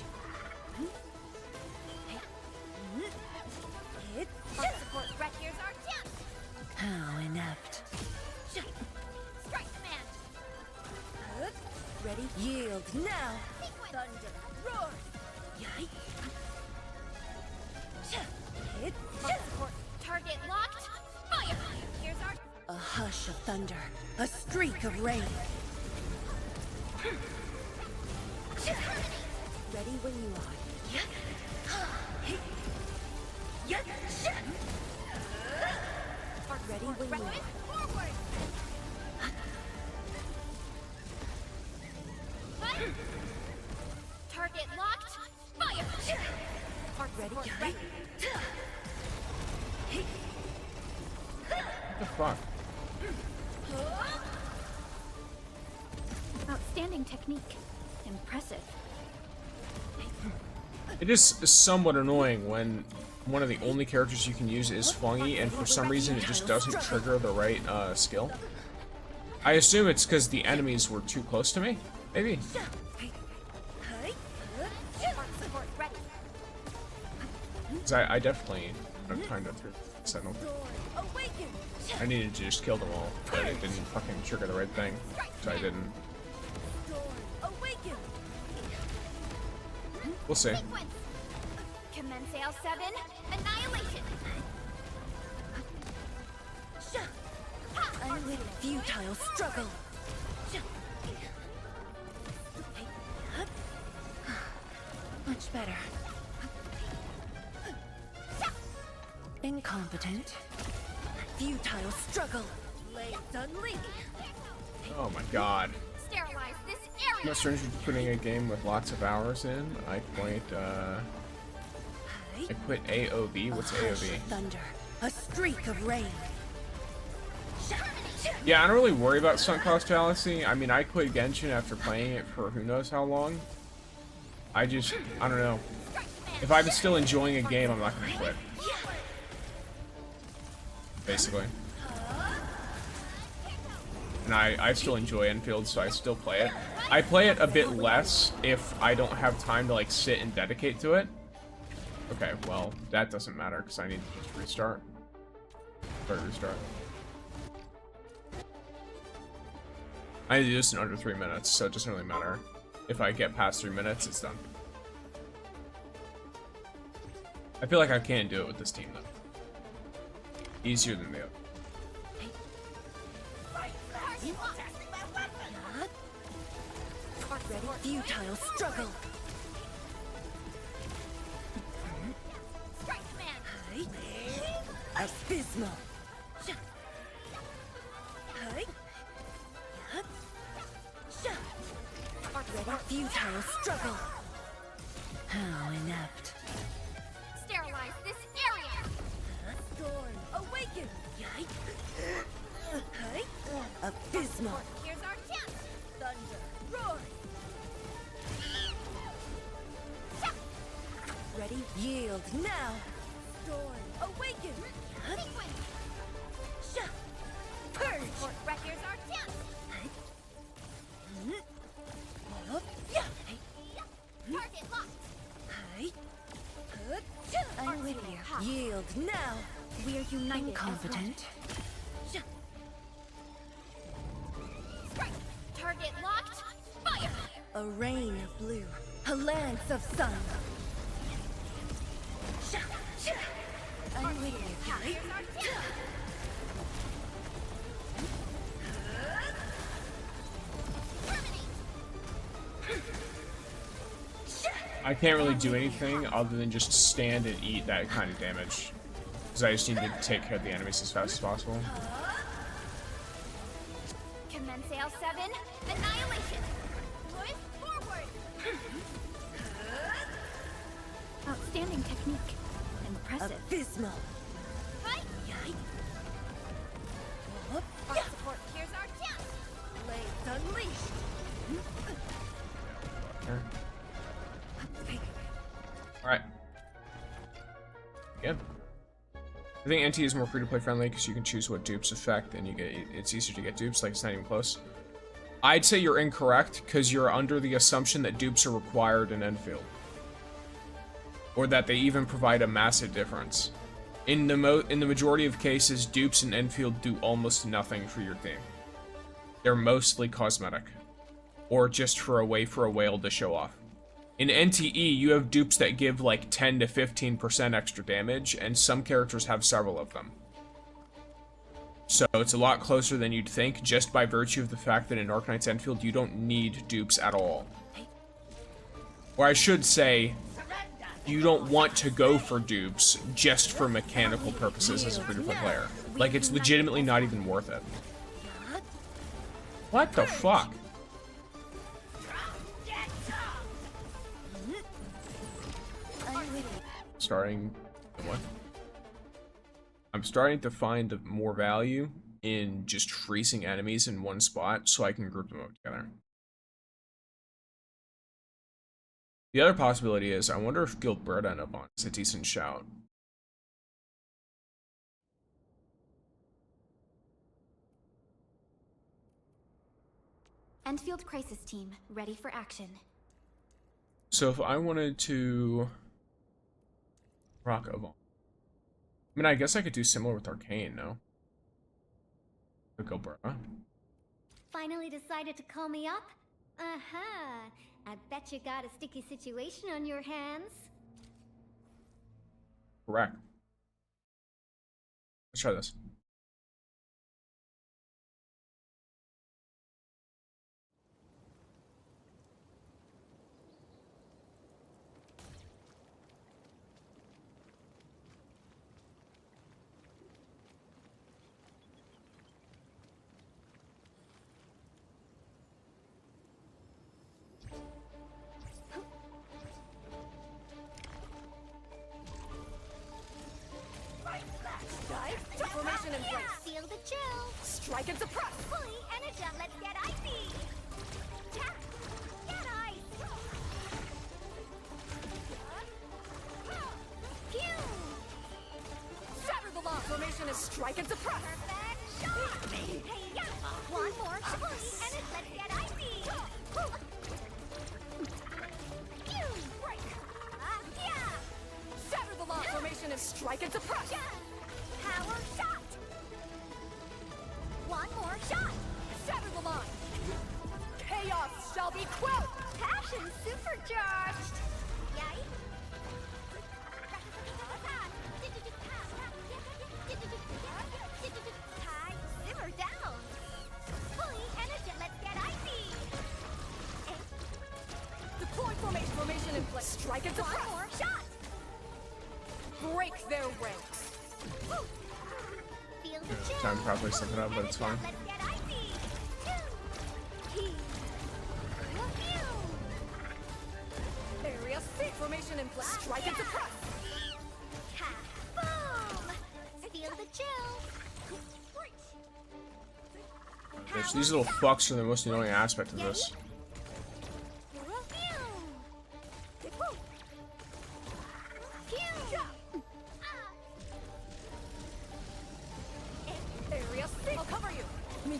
[SPEAKER 3] Our support threat, here's our chance.
[SPEAKER 5] How inept.
[SPEAKER 3] Strike command.
[SPEAKER 5] Ready? Yield now.
[SPEAKER 3] Sequence.
[SPEAKER 5] Thunder. Roar. Hit.
[SPEAKER 3] Our support. Target locked. Fire. Here's our...
[SPEAKER 5] A hush of thunder. A streak of rain. Ready when you are. Ready when you are.
[SPEAKER 3] Forward. Target locked. Fire. Our
[SPEAKER 5] Ready?
[SPEAKER 3] support threat.
[SPEAKER 1] What the fuck?
[SPEAKER 3] Outstanding technique. Impressive.
[SPEAKER 1] It is somewhat annoying when one of the only characters you can use is Fungy, and for some reason it just doesn't trigger the right skill. I assume it's because the enemies were too close to me, maybe?
[SPEAKER 3] Our support ready.
[SPEAKER 1] Because I definitely don't time that through Sentinel.
[SPEAKER 3] Awaken.
[SPEAKER 1] I needed to just kill them all, but it didn't fucking trigger the right thing, so I didn't.
[SPEAKER 3] Awaken.
[SPEAKER 1] We'll see.
[SPEAKER 3] Sequence. Commence L7. Annihilation.
[SPEAKER 5] I'm with futile struggle. Much better. Incompetent. Futile struggle. Blades unleashed.
[SPEAKER 1] Oh my god.
[SPEAKER 3] Sterilize this
[SPEAKER 1] I'm
[SPEAKER 3] area.
[SPEAKER 1] not strange with putting a game with lots of hours in. I quit AOV. What's
[SPEAKER 5] A hush
[SPEAKER 1] AOV?
[SPEAKER 5] of thunder. A streak of rain.
[SPEAKER 1] Yeah, I don't really worry about sunk cost fallacy. I mean, I quit Genshin after playing it for who knows how long. I don't know. If I'm still enjoying a game, I'm not gonna quit. Basically. And I still enjoy Endfield, so I still play it. I play it a bit less if I don't have time to like sit and dedicate to it. Okay, well, that doesn't matter because I need to just restart. Restart. I need to do this in under 3 minutes, so it doesn't really matter. If I get past 3 minutes, it's done. I feel like I can do it with this team, though. Easier than the other.
[SPEAKER 5] Ready? Futile struggle.
[SPEAKER 3] Strike command.
[SPEAKER 5] Abysmal. Ready? Futile struggle. How inept.
[SPEAKER 3] Sterilize
[SPEAKER 5] ready? Yield now! Storm, awaken!
[SPEAKER 3] Sequence.
[SPEAKER 5] Purge!
[SPEAKER 3] Support wreckers are down. Target locked.
[SPEAKER 5] I'm with you. Yield now!
[SPEAKER 2] We're united. Incompetent.
[SPEAKER 3] Strike. Target locked. Fire.
[SPEAKER 5] A rain of blue, a lance of sun. I'm with you.
[SPEAKER 3] Wreckers are down.
[SPEAKER 1] I can't really do anything other than just stand and eat that kind of damage. Because I just need to take care of the enemies as fast as possible.
[SPEAKER 3] Commence L7. Annihilation. Push forward.
[SPEAKER 2] Outstanding technique. Impressive.
[SPEAKER 5] Abysmal.
[SPEAKER 3] Fight. Our support tiers are down.
[SPEAKER 5] Blades unleashed.
[SPEAKER 1] Alright. Again. I think NT is more free-to-play friendly because you can choose what dupes affect and it's easier to get dupes, like it's not even close. I'd say you're incorrect because you're under the assumption that dupes are required in Endfield. Or that they even provide a massive difference. In the majority of cases, dupes in Endfield do almost nothing for your team. They're mostly cosmetic. Or just for a way for a whale to show off. In NTE, you have dupes that give like 10 to 15% extra damage, and some characters have several of them. So it's a lot closer than you'd think, just by virtue of the fact that in Arknights Endfield, you don't need dupes at all. Or I should say, you don't want to go for dupes just for mechanical purposes as a free-to-play player. Like, it's legitimately not even worth it. What the fuck? I'm starting to find more value in just freezing enemies in one spot so I can group them up together. The other possibility is, I wonder if Guild Bird end up on. It's a decent shout.
[SPEAKER 3] Endfield Crisis Team, ready for action.
[SPEAKER 1] So if I wanted to rock a ball. I mean, I guess I could do similar with Arcane, no? Go Burma.
[SPEAKER 3] Finally decided to call me up? Uh-huh. I bet you got a sticky situation on your hands.
[SPEAKER 1] Correct. Let's try this.
[SPEAKER 5] Formation in place.
[SPEAKER 3] Feel the chill.
[SPEAKER 5] Strike and suppress.
[SPEAKER 3] Fully energized. Let's get icy. Tap. Get ice. Pew.
[SPEAKER 5] Shatter the law. Formation is strike and suppress.
[SPEAKER 3] Perfect shot. Hey, yeah. One more. Fully energized. Let's get icy. Pew. Break. Yeah.
[SPEAKER 5] Shatter the law. Formation is strike and suppress.
[SPEAKER 3] Yeah. Power shot. One more shot.
[SPEAKER 5] Shatter the line. Chaos shall be quelled.
[SPEAKER 3] Passion supercharged. Yay. Tide, simmer down. Fully energetic. Let's get icy.
[SPEAKER 5] Deploy formation. Formation in place. Strike and suppress.
[SPEAKER 3] One more shot.
[SPEAKER 5] Break their ranks.
[SPEAKER 3] Feel the chill.
[SPEAKER 1] Time to properly set it up, but it's fine.
[SPEAKER 3] Let's get icy.
[SPEAKER 5] Area C. Formation in place. Strike and suppress.
[SPEAKER 3] Boom. Feel the chill.
[SPEAKER 1] Bitch, these little fucks are the most annoying aspect of this.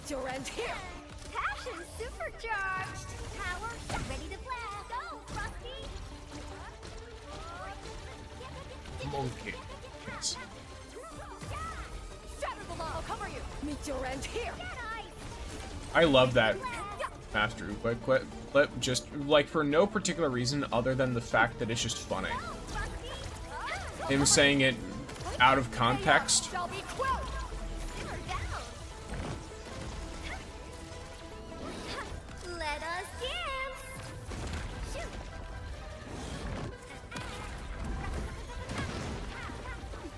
[SPEAKER 5] Meet your end here.
[SPEAKER 3] Passion supercharged. Power shot. Ready to blast. Go, Frosty.
[SPEAKER 1] Okay. Yes.
[SPEAKER 5] Shatter the law. I'll cover you. Meet your end here.
[SPEAKER 1] I love that Master Upa clip, just like for no particular reason other than the fact that it's just funny. Him saying it out of context.
[SPEAKER 5] Shall be quelled.
[SPEAKER 3] Let us dance. Shoot.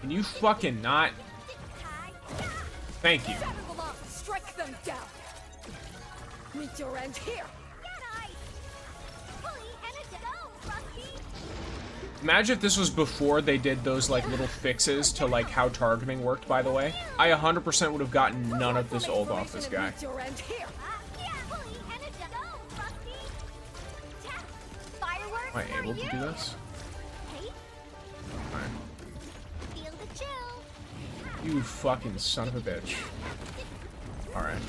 [SPEAKER 1] Can you fucking not? Thank you.
[SPEAKER 5] Shatter the law. Strike them down. Meet your end here.
[SPEAKER 1] Imagine if this was before they did those like little fixes to like how targeting worked, by the way. I 100% would have gotten none of this old off this guy.
[SPEAKER 5] Meet your end here.
[SPEAKER 1] Am I able to do this? Alright. You fucking son of a bitch. Alright.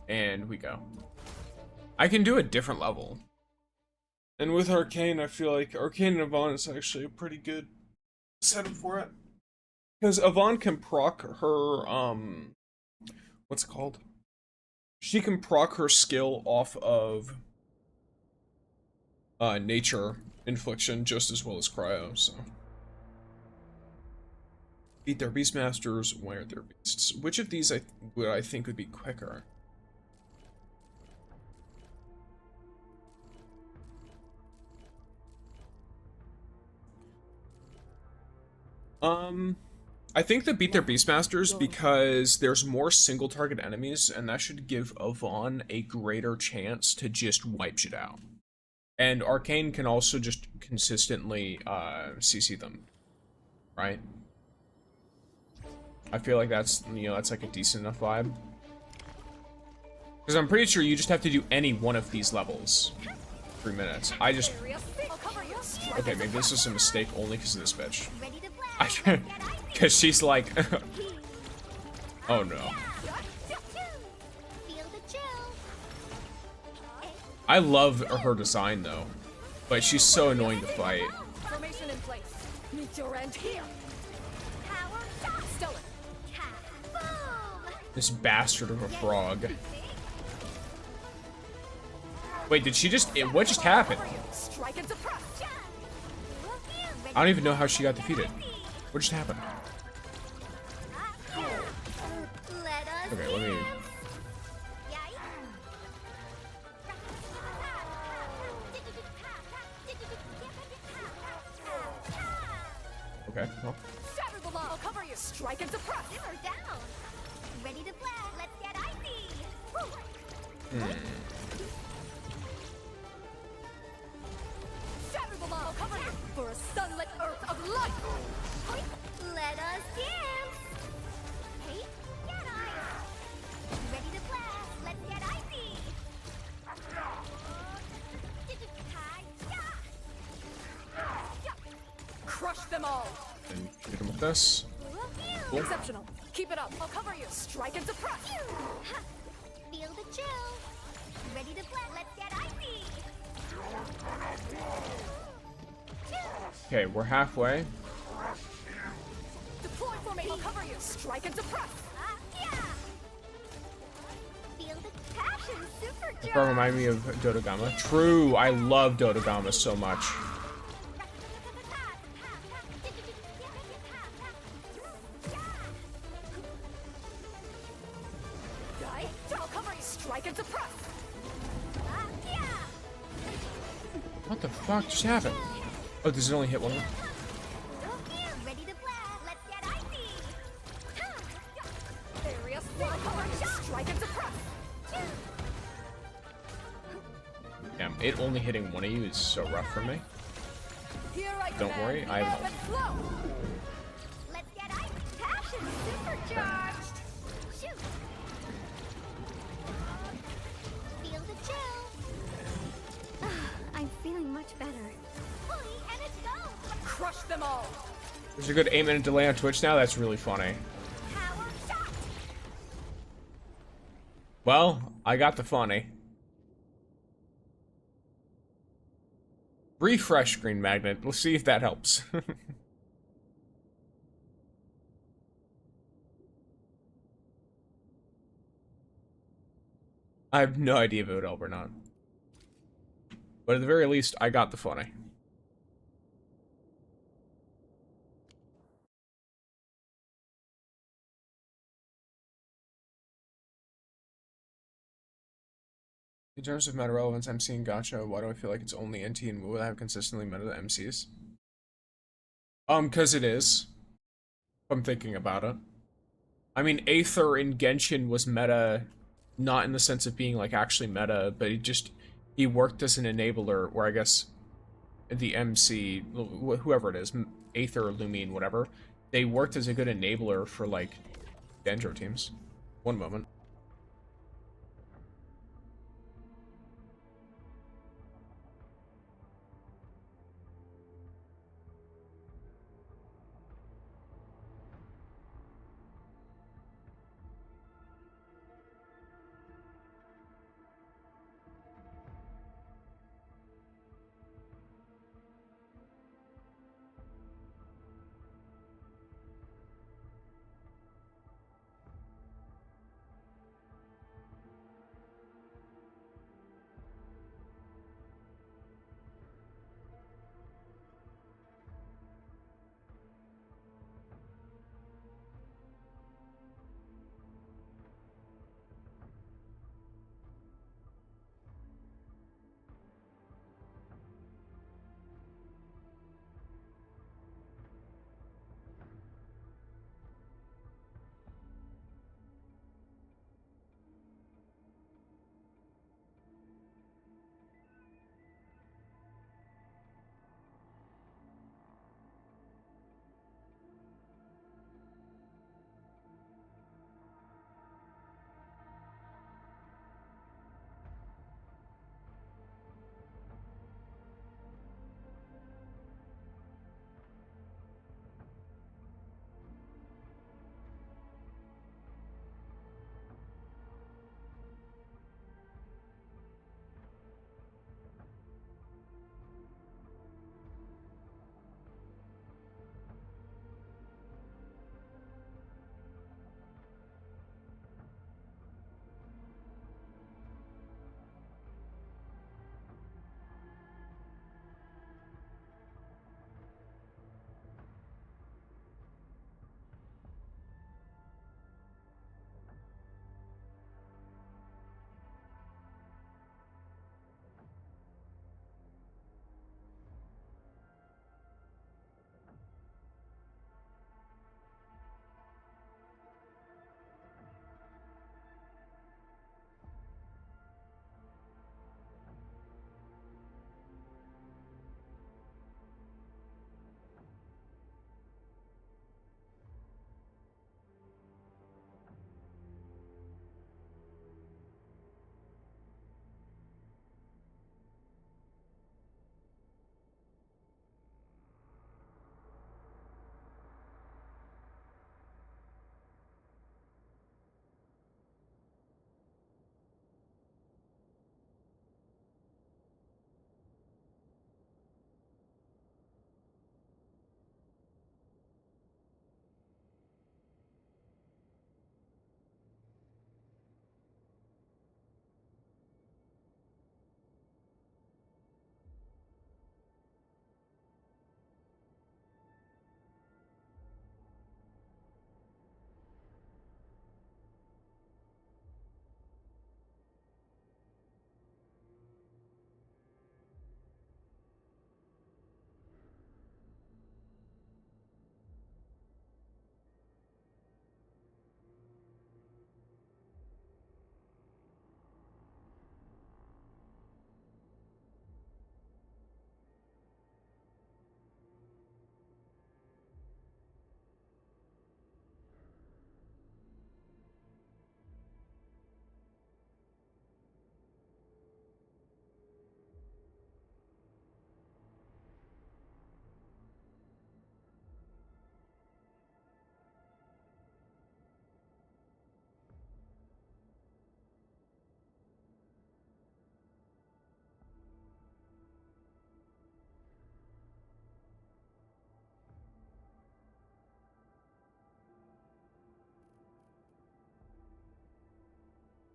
[SPEAKER 1] And we go. I can do a different level. And with Arcane, I feel like Arcane and Yvonne is actually a pretty good setup for it. Because Yvonne can proc her, what's it called? She can proc her skill off of nature infliction just as well as cryo, so. Beat their Beastmasters, wear their beasts. Which of these would I think would be quicker? I think the beat their Beastmasters because there's more single target enemies, and that should give Yvonne a greater chance to just wipe shit out. And Arcane can also just consistently CC them, right? I feel like that's, you know, that's like a decent enough vibe. Because I'm pretty sure you just have to do any one of these levels. 3 minutes. I just... Okay, maybe this is a mistake only because of this bitch. Because she's like... Oh no. I love her design though. But she's so annoying to fight.
[SPEAKER 5] Formation in place. Meet your end here. Stolen.
[SPEAKER 1] This bastard of a frog. Wait, did she just... What just happened?
[SPEAKER 5] Strike and suppress.
[SPEAKER 1] I don't even know how she got defeated. What just happened? Okay, let me... Okay, well.
[SPEAKER 5] Shatter the law. I'll cover you. Strike and suppress.
[SPEAKER 3] Simmer down. Ready to blast. Let's get icy.
[SPEAKER 5] Shatter the law. I'll cover you. For a sunlit earth of light.
[SPEAKER 3] Let us dance. Hey, get ice. Ready to blast. Let's get icy.
[SPEAKER 5] Crush them all.
[SPEAKER 1] And hit him with this. Cool.
[SPEAKER 5] Exceptional. Keep it up. I'll cover you. Strike and suppress.
[SPEAKER 3] Feel the chill. Ready to blast. Let's get icy.
[SPEAKER 1] Okay, we're halfway.
[SPEAKER 5] Deploy formation. I'll cover you. Strike and suppress.
[SPEAKER 3] Feel the passion supercharged.
[SPEAKER 1] If I remind me of Dodogama. True, I love Dodogama so much.
[SPEAKER 5] I'll cover you. Strike and suppress.
[SPEAKER 1] What the fuck just happened? Oh, does it only hit one?
[SPEAKER 3] Ready to blast. Let's get icy.
[SPEAKER 5] Area swell. Cover you. Strike and suppress.
[SPEAKER 1] Damn, it only hitting one of you is so rough for me.
[SPEAKER 5] Here I
[SPEAKER 1] Don't
[SPEAKER 5] command
[SPEAKER 1] worry,
[SPEAKER 5] the
[SPEAKER 1] I
[SPEAKER 5] ebb
[SPEAKER 1] have
[SPEAKER 5] and flow.
[SPEAKER 3] Let's get icy. Passion supercharged. Shoot. Feel the chill. I'm feeling much better. Fully and it's go.
[SPEAKER 5] Crush them all.
[SPEAKER 1] There's a good 8-minute delay on Twitch now. That's really funny.
[SPEAKER 3] Power shot.
[SPEAKER 1] Well, I got the funny. Refresh Green Magnet. Let's see if that helps. I have no idea if it would help or not. But at the very least, I got the funny. In terms of meta relevance, MC and gacha, why do I feel like it's only NT and WoW that have consistently meta MCs? Cause it is. If I'm thinking about it. I mean, Aether in Genshin was meta, not in the sense of being, like, actually meta, but he worked as an enabler, or I guess the MC, whoever it is, Aether, Lumine, whatever, they worked as a good enabler for, like, Dendro teams. One moment.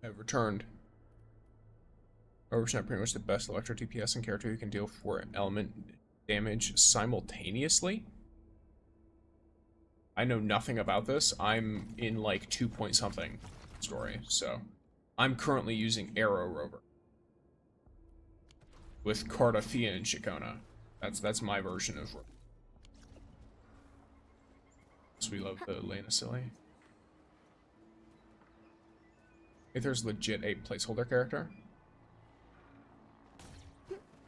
[SPEAKER 1] I've returned. Over's not pretty much the best Electro DPS and character who can deal 4 element damage simultaneously. I know nothing about this. I'm in like 2 point something story, so I'm currently using Arrow Rover with Cardathea and Shikona. That's my version of Rover. So we love the Liino silly. Aether's legit a placeholder character.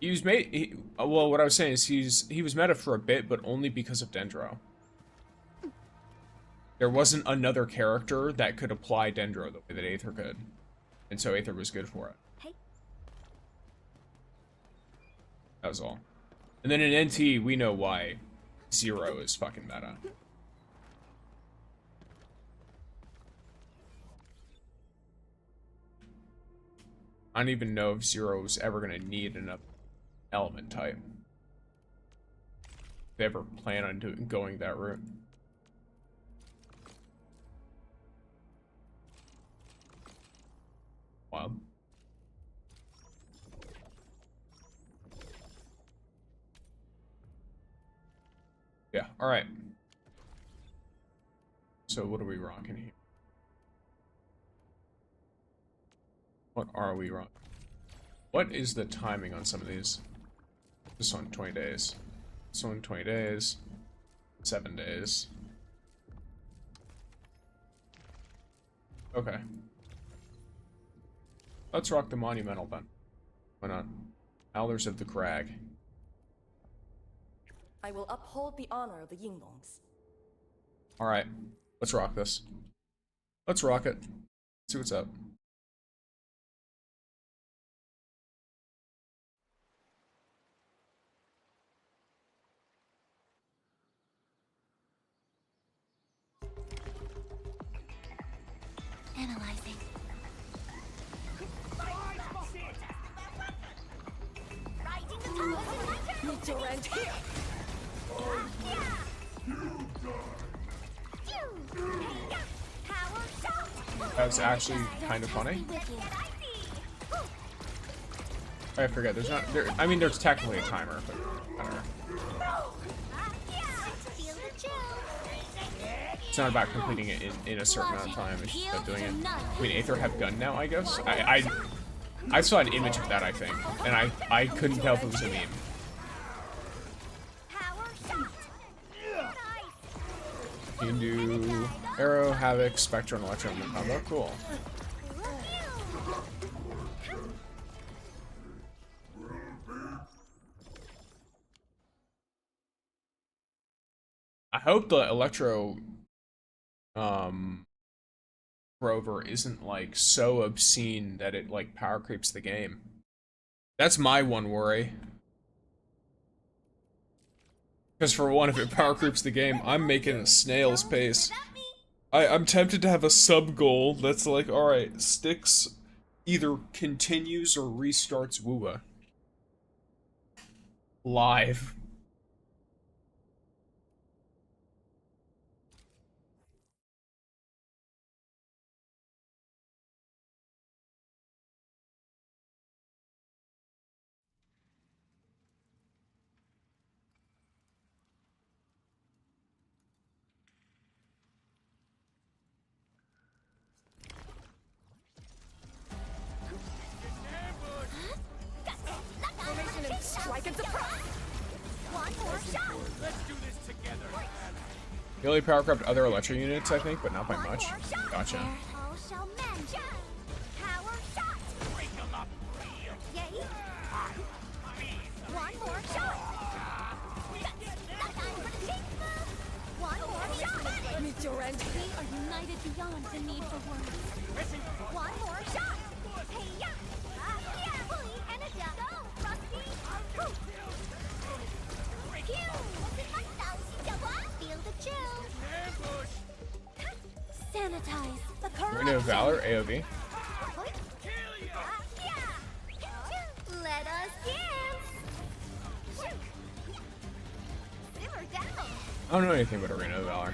[SPEAKER 1] He was made. Well, what I was saying is he was meta for a bit, but only because of Dendro. There wasn't another character that could apply Dendro the way that Aether could, and so Aether was good for it.
[SPEAKER 3] Hey.
[SPEAKER 1] That was all. And then in NT, we know why Zero is fucking meta. I don't even know if Zero's ever gonna need another element type. If they ever plan on going that route. Wild. Yeah, alright. So what are we rocking here? What are we rocking? What is the timing on some of these? This one, 20 days. This one, 20 days. 7 days. Okay. Let's rock the Monumental then. Why not? Elders of the Crag.
[SPEAKER 2] I will uphold the honor of the Yinglongs.
[SPEAKER 1] Alright. Let's rock this. Let's rock it. See what's up.
[SPEAKER 3] Analyzing. Riding the tunnel is my turn.
[SPEAKER 5] Meet your end here.
[SPEAKER 3] Power shot.
[SPEAKER 1] That's actually kind of funny. I forget, there's not there. I mean, there's technically a timer, but I don't know.
[SPEAKER 3] Feel the chill.
[SPEAKER 1] It's not about completing it in a certain amount of time. It's just about doing it. I mean, Aether have gun now, I guess. I saw an image of that, I think, and I couldn't tell if it was a meme.
[SPEAKER 3] Power shot.
[SPEAKER 1] You can do Arrow, Havoc, Spectre, and Electro in the combo. Cool. I hope the Electro Rover isn't like so obscene that it like power creeps the game. That's my one worry. Because for one, if it power creeps the game, I'm making a snail's pace. I'm tempted to have a sub goal that's like, alright, Styx either continues or restarts Woowa. Live.
[SPEAKER 5] Formation and strike and surprise.
[SPEAKER 3] One more shot.
[SPEAKER 1] He only power crept other Electro units, I think, but not by much. Gotcha.
[SPEAKER 3] All shall mend. Power shot. Break 'em up. Yay. One more shot. Time for the big move. One more shot.
[SPEAKER 5] Meet your end.
[SPEAKER 3] We are united beyond the need for words. One more shot. Hey ya. Yeah. Fully energized. Go, Frosty. Pew. Feel the chill. Sanitize the current.
[SPEAKER 1] Reno Valor, AoV.
[SPEAKER 3] Let us dance. Simmer down.
[SPEAKER 1] I don't know anything about Arena of Valor.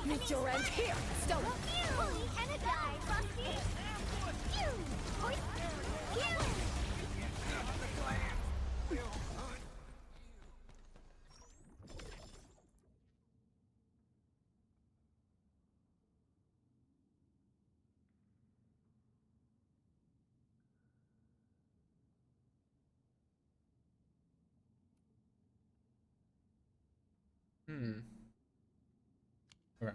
[SPEAKER 5] Meet your end here, stone.
[SPEAKER 3] Fully energized. Frosty. Phew. Hoist. Phew.
[SPEAKER 1] Hmm. Okay.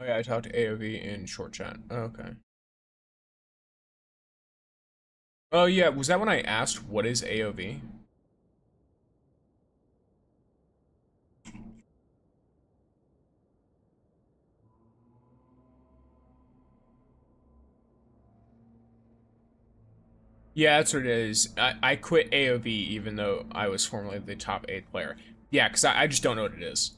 [SPEAKER 1] Oh yeah, I talked to AOV in short chat. Okay. Oh yeah, was that when I asked what is AOV? Yeah, that's what it is. I quit AOV even though I was formerly the top 8 player. Yeah, because I just don't know what it is.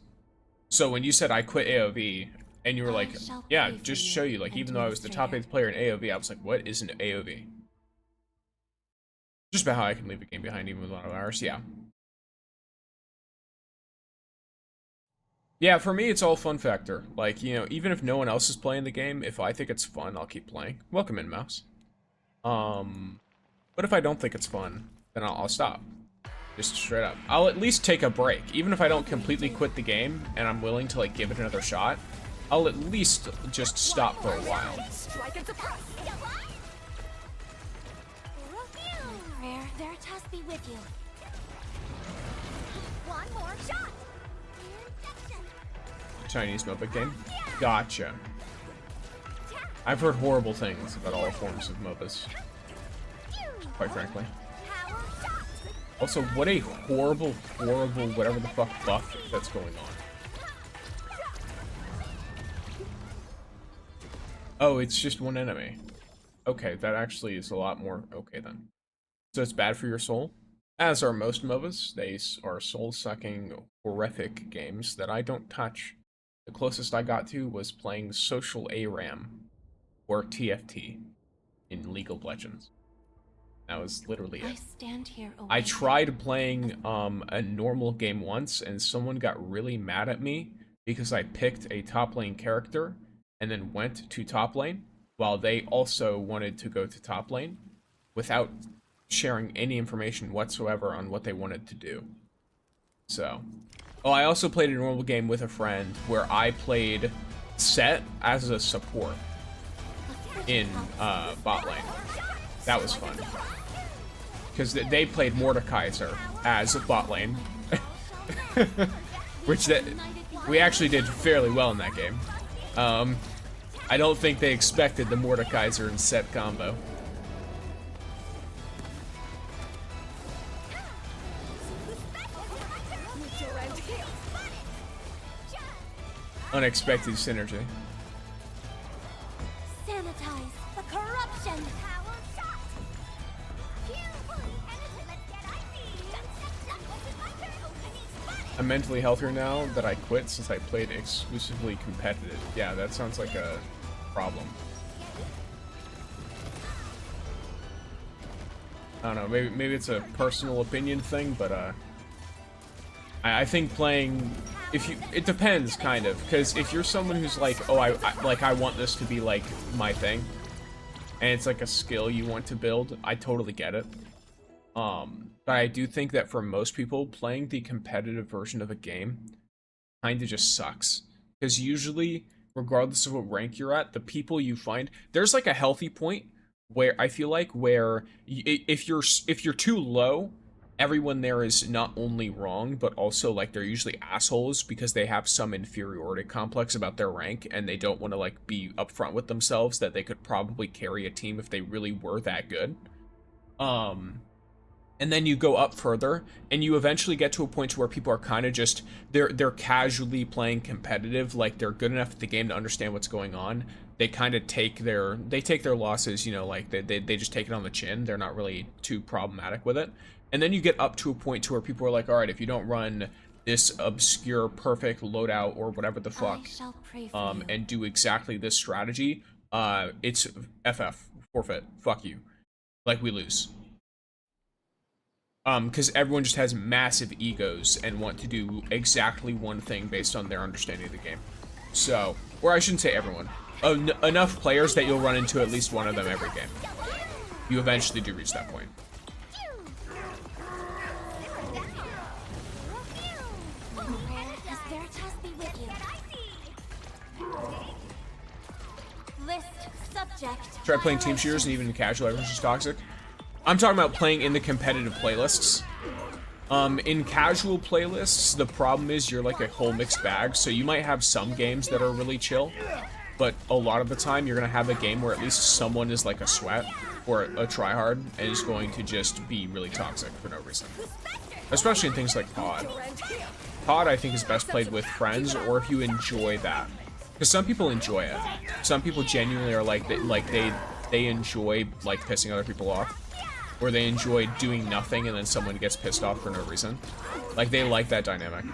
[SPEAKER 1] So when you said I quit AOV, and you were like, yeah, just show you, like, even though I was the top 8th player in AOV, I was like, what is an AOV? Just about how I can leave a game behind even with a lot of hours, yeah. Yeah, for me, it's all fun factor. Like, you know, even if no one else is playing the game, if I think it's fun, I'll keep playing. Welcome in, Mouse. But if I don't think it's fun, then I'll stop. Just straight up. I'll at least take a break. Even if I don't completely quit the game, and I'm willing to, like, give it another shot, I'll at least just stop for a while.
[SPEAKER 5] Strike and suppress.
[SPEAKER 3] Rare Veritas be with you. One more shot.
[SPEAKER 1] Chinese Muppet game? Gotcha. I've heard horrible things about all forms of MOBAs, quite frankly. Also, what a horrible, whatever the fuck buff that's going on. Oh, it's just one enemy. Okay, that actually is a lot more okay then. So it's bad for your soul? As are most MOBAs, they are soul-sucking, horrific games that I don't touch. The closest I got to was playing Social ARAM, or TFT, in League of Legends. That was literally it. I tried playing a normal game once, and someone got really mad at me because I picked a top lane character and then went to top lane, while they also wanted to go to top lane without sharing any information whatsoever on what they wanted to do. So, oh, I also played a normal game with a friend where I played Set as a support in bot lane. That was fun. Because they played Mordekaiser as a bot lane. Which we actually did fairly well in that game. I don't think they expected the Mordekaiser and Set combo. Unexpected synergy.
[SPEAKER 3] Sanitize the corruption. Power shot.
[SPEAKER 1] I'm mentally healthier now that I quit since I played exclusively competitive. Yeah, that sounds like a problem. I don't know, maybe it's a personal opinion thing, but I think playing, it depends kind of, because if you're someone who's like, oh, I want this to be like my thing, and it's like a skill you want to build, I totally get it. But I do think that for most people, playing the competitive version of a game kind of just sucks. Because usually, regardless of what rank you're at, the people you find, there's like a healthy point where I feel like where if you're too low, everyone there is not only wrong, but also like they're usually assholes because they have some inferiority complex about their rank and they don't want to like be upfront with themselves that they could probably carry a team if they really were that good. And then you go up further, and you eventually get to a point where people are kind of just, they're casually playing competitive, like they're good enough at the game to understand what's going on. They kind of take their losses, you know, like they just take it on the chin. They're not really too problematic with it. And then you get up to a point to where people are like, all right, if you don't run this obscure perfect loadout or whatever the fuck, and do exactly this strategy, it's FF, forfeit, fuck you. Like, we lose. Because everyone just has massive egos and want to do exactly one thing based on their understanding of the game. So, or I shouldn't say everyone. Enough players that you'll run into at least one of them every game. You eventually do reach that point. Try playing team shooters and even in casual, everyone's just toxic. I'm talking about playing in the competitive playlists. In casual playlists, the problem is you're like a whole mixed bag, so you might have some games that are really chill, but a lot of the time you're gonna have a game where at least someone is like a sweat or a tryhard and is going to just be really toxic for no reason. Especially in things like COD. COD I think is best played with friends or if you enjoy that. Because some people enjoy it. Some people genuinely are like they enjoy like pissing other people off. Or they enjoy doing nothing and then someone gets pissed off for no reason. Like they like that dynamic.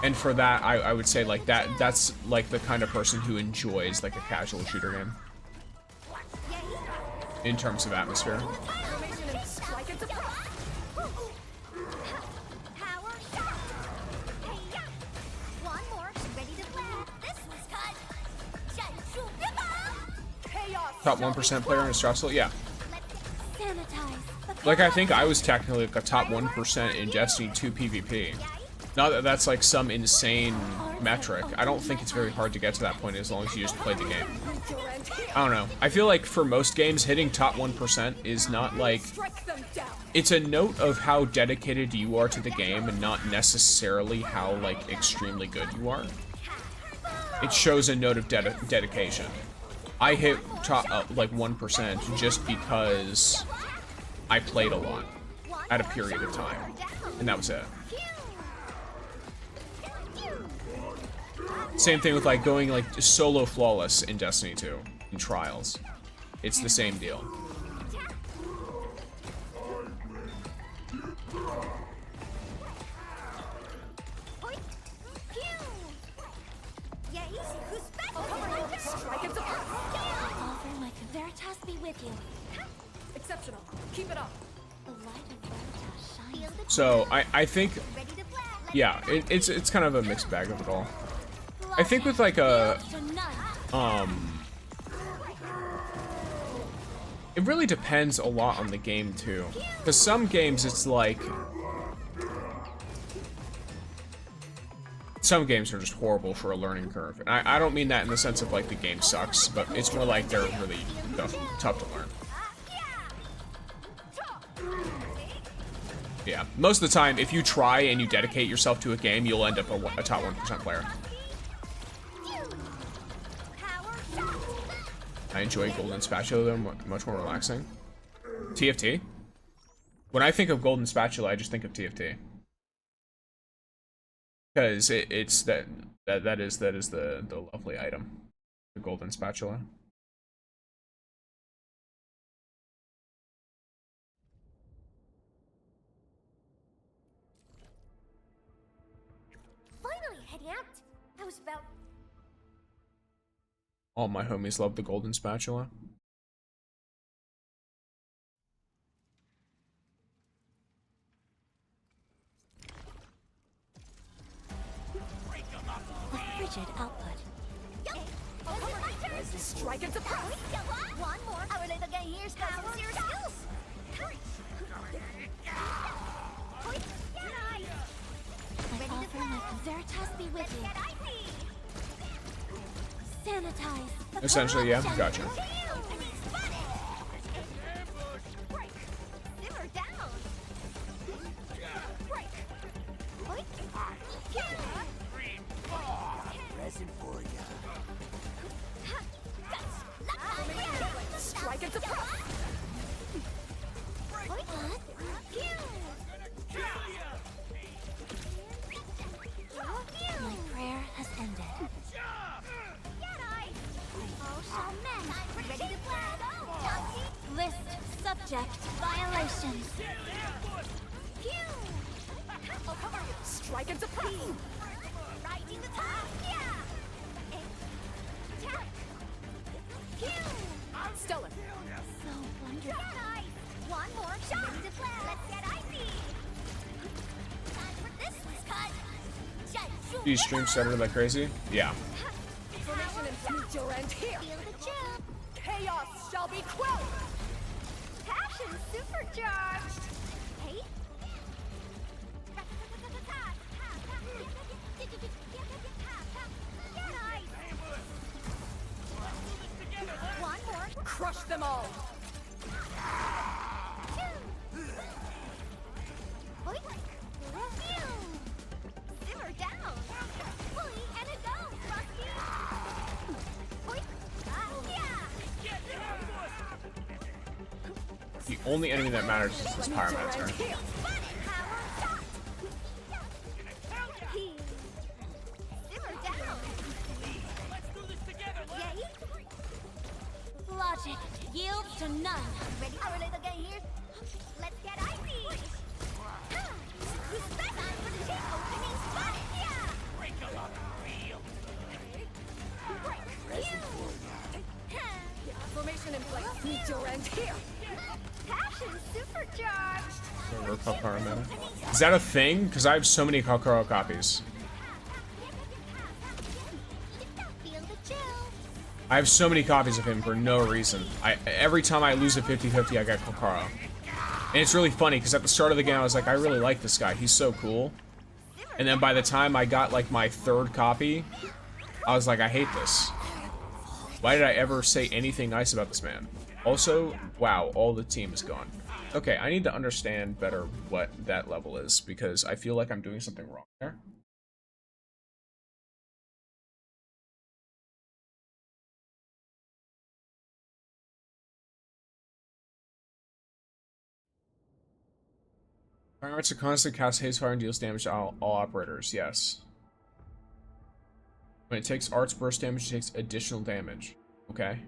[SPEAKER 1] And for that, I would say like that's like the kind of person who enjoys like a casual shooter game. In terms of atmosphere. Top 1% player in a stressful? Yeah. Like, I think I was technically like a top 1% in Destiny 2 PvP. Not that that's like some insane metric. I don't think it's very hard to get to that point as long as you just play the game. I don't know. I feel like for most games, hitting top 1% is not like... It's a note of how dedicated you are to the game and not necessarily how, like, extremely good you are. It shows a note of dedication. I hit top, like 1% just because I played a lot at a period of time, and that was it. Same thing with like going like solo flawless in Destiny 2 in Trials. It's the same deal.
[SPEAKER 5] Exceptional. Keep it up.
[SPEAKER 1] So I think, yeah, it's kind of a mixed bag of it all. I think with like a it really depends a lot on the game too, because some games it's like some games are just horrible for a learning curve, and I don't mean that in the sense of like the game sucks, but it's more like they're really tough to learn. Yeah, most of the time, if you try and you dedicate yourself to a game, you'll end up a top 1% player. I enjoy Golden Spatula, they're much more relaxing. TFT? When I think of Golden Spatula, I just think of TFT. Because it's that is the lovely item. The Golden Spatula.
[SPEAKER 3] I was about...
[SPEAKER 1] All my homies love the Golden Spatula.
[SPEAKER 3] A frigid output.
[SPEAKER 5] Strike into power.
[SPEAKER 3] One more. Our little guy here's got some serious skills.
[SPEAKER 2] I offer my Veritas be with you. Sanitize.
[SPEAKER 1] Essentially, yeah, gotcha.
[SPEAKER 3] Present for ya.
[SPEAKER 5] Strike into power.
[SPEAKER 2] My prayer has ended. List subject violations.
[SPEAKER 5] Strike into power.
[SPEAKER 3] Riding the top.
[SPEAKER 5] Stellar.
[SPEAKER 2] So wonderful.
[SPEAKER 3] One more shot. Ready to play.
[SPEAKER 1] Do you stream Saturday like crazy? Yeah.
[SPEAKER 5] Formation and meet your end here.
[SPEAKER 3] Feel the chill.
[SPEAKER 5] Chaos shall be quelled.
[SPEAKER 3] Passion supercharged. Hey. One more.
[SPEAKER 5] Crush them all.
[SPEAKER 3] Simmer down. Fully and a go, Rusty.
[SPEAKER 1] The only enemy that matters is this Pyromancer.
[SPEAKER 3] Simmer down. Yay. Logic yields to none. Ready? Our little game here. Let's get icy. Time for the chip opening spot. Yeah.
[SPEAKER 5] Formation in place. Meet your end here.
[SPEAKER 3] Passion supercharged.
[SPEAKER 1] Pyromancer. Is that a thing? Because I have so many Kokoro copies.
[SPEAKER 3] Feel the chill.
[SPEAKER 1] I have so many copies of him for no reason. Every time I lose a 50-50, I get Kokoro. And it's really funny, because at the start of the game, I was like, I really like this guy. He's so cool. And then by the time I got, like, my third copy, I was like, I hate this. Why did I ever say anything nice about this man? Also, wow, all the team is gone. Okay, I need to understand better what that level is, because I feel like I'm doing something wrong there. Pyromancer to constantly cast haze fire and deals damage to all operators, yes. When it takes arts burst damage, it takes additional damage. Okay.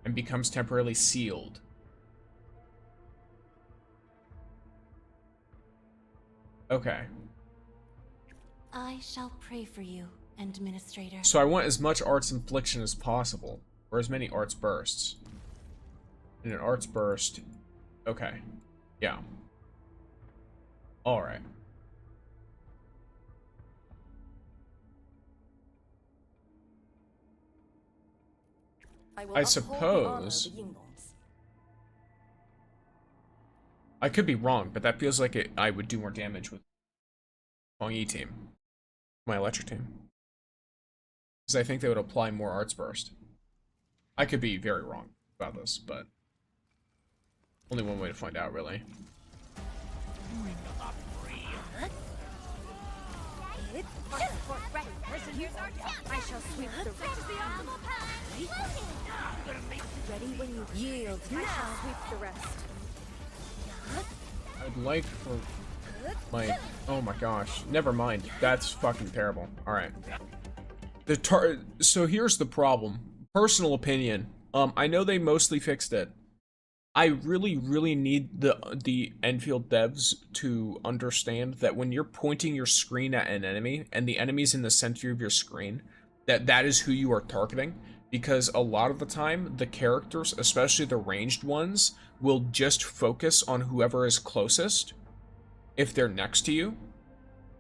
[SPEAKER 1] And becomes temporarily sealed. Okay.
[SPEAKER 2] I shall pray for you, Administrator.
[SPEAKER 1] So I want as much arts infliction as possible. Or as many arts bursts. And an arts burst. Okay. Yeah. Alright. I suppose I could be wrong, but that feels like I would do more damage with Hong Yi team, my electric team, because I think they would apply more arts burst. I could be very wrong about this, but only one way to find out, really.
[SPEAKER 5] I shall sweep the rest. Ready when you yield. I shall sweep the rest.
[SPEAKER 1] I'd like for my... Oh my gosh. Never mind. That's fucking terrible. Alright. So here's the problem. Personal opinion. I know they mostly fixed it. I really need the Endfield devs to understand that when you're pointing your screen at an enemy and the enemy's in the center of your screen, that is who you are targeting, because a lot of the time the characters, especially the ranged ones, will just focus on whoever is closest if they're next to you,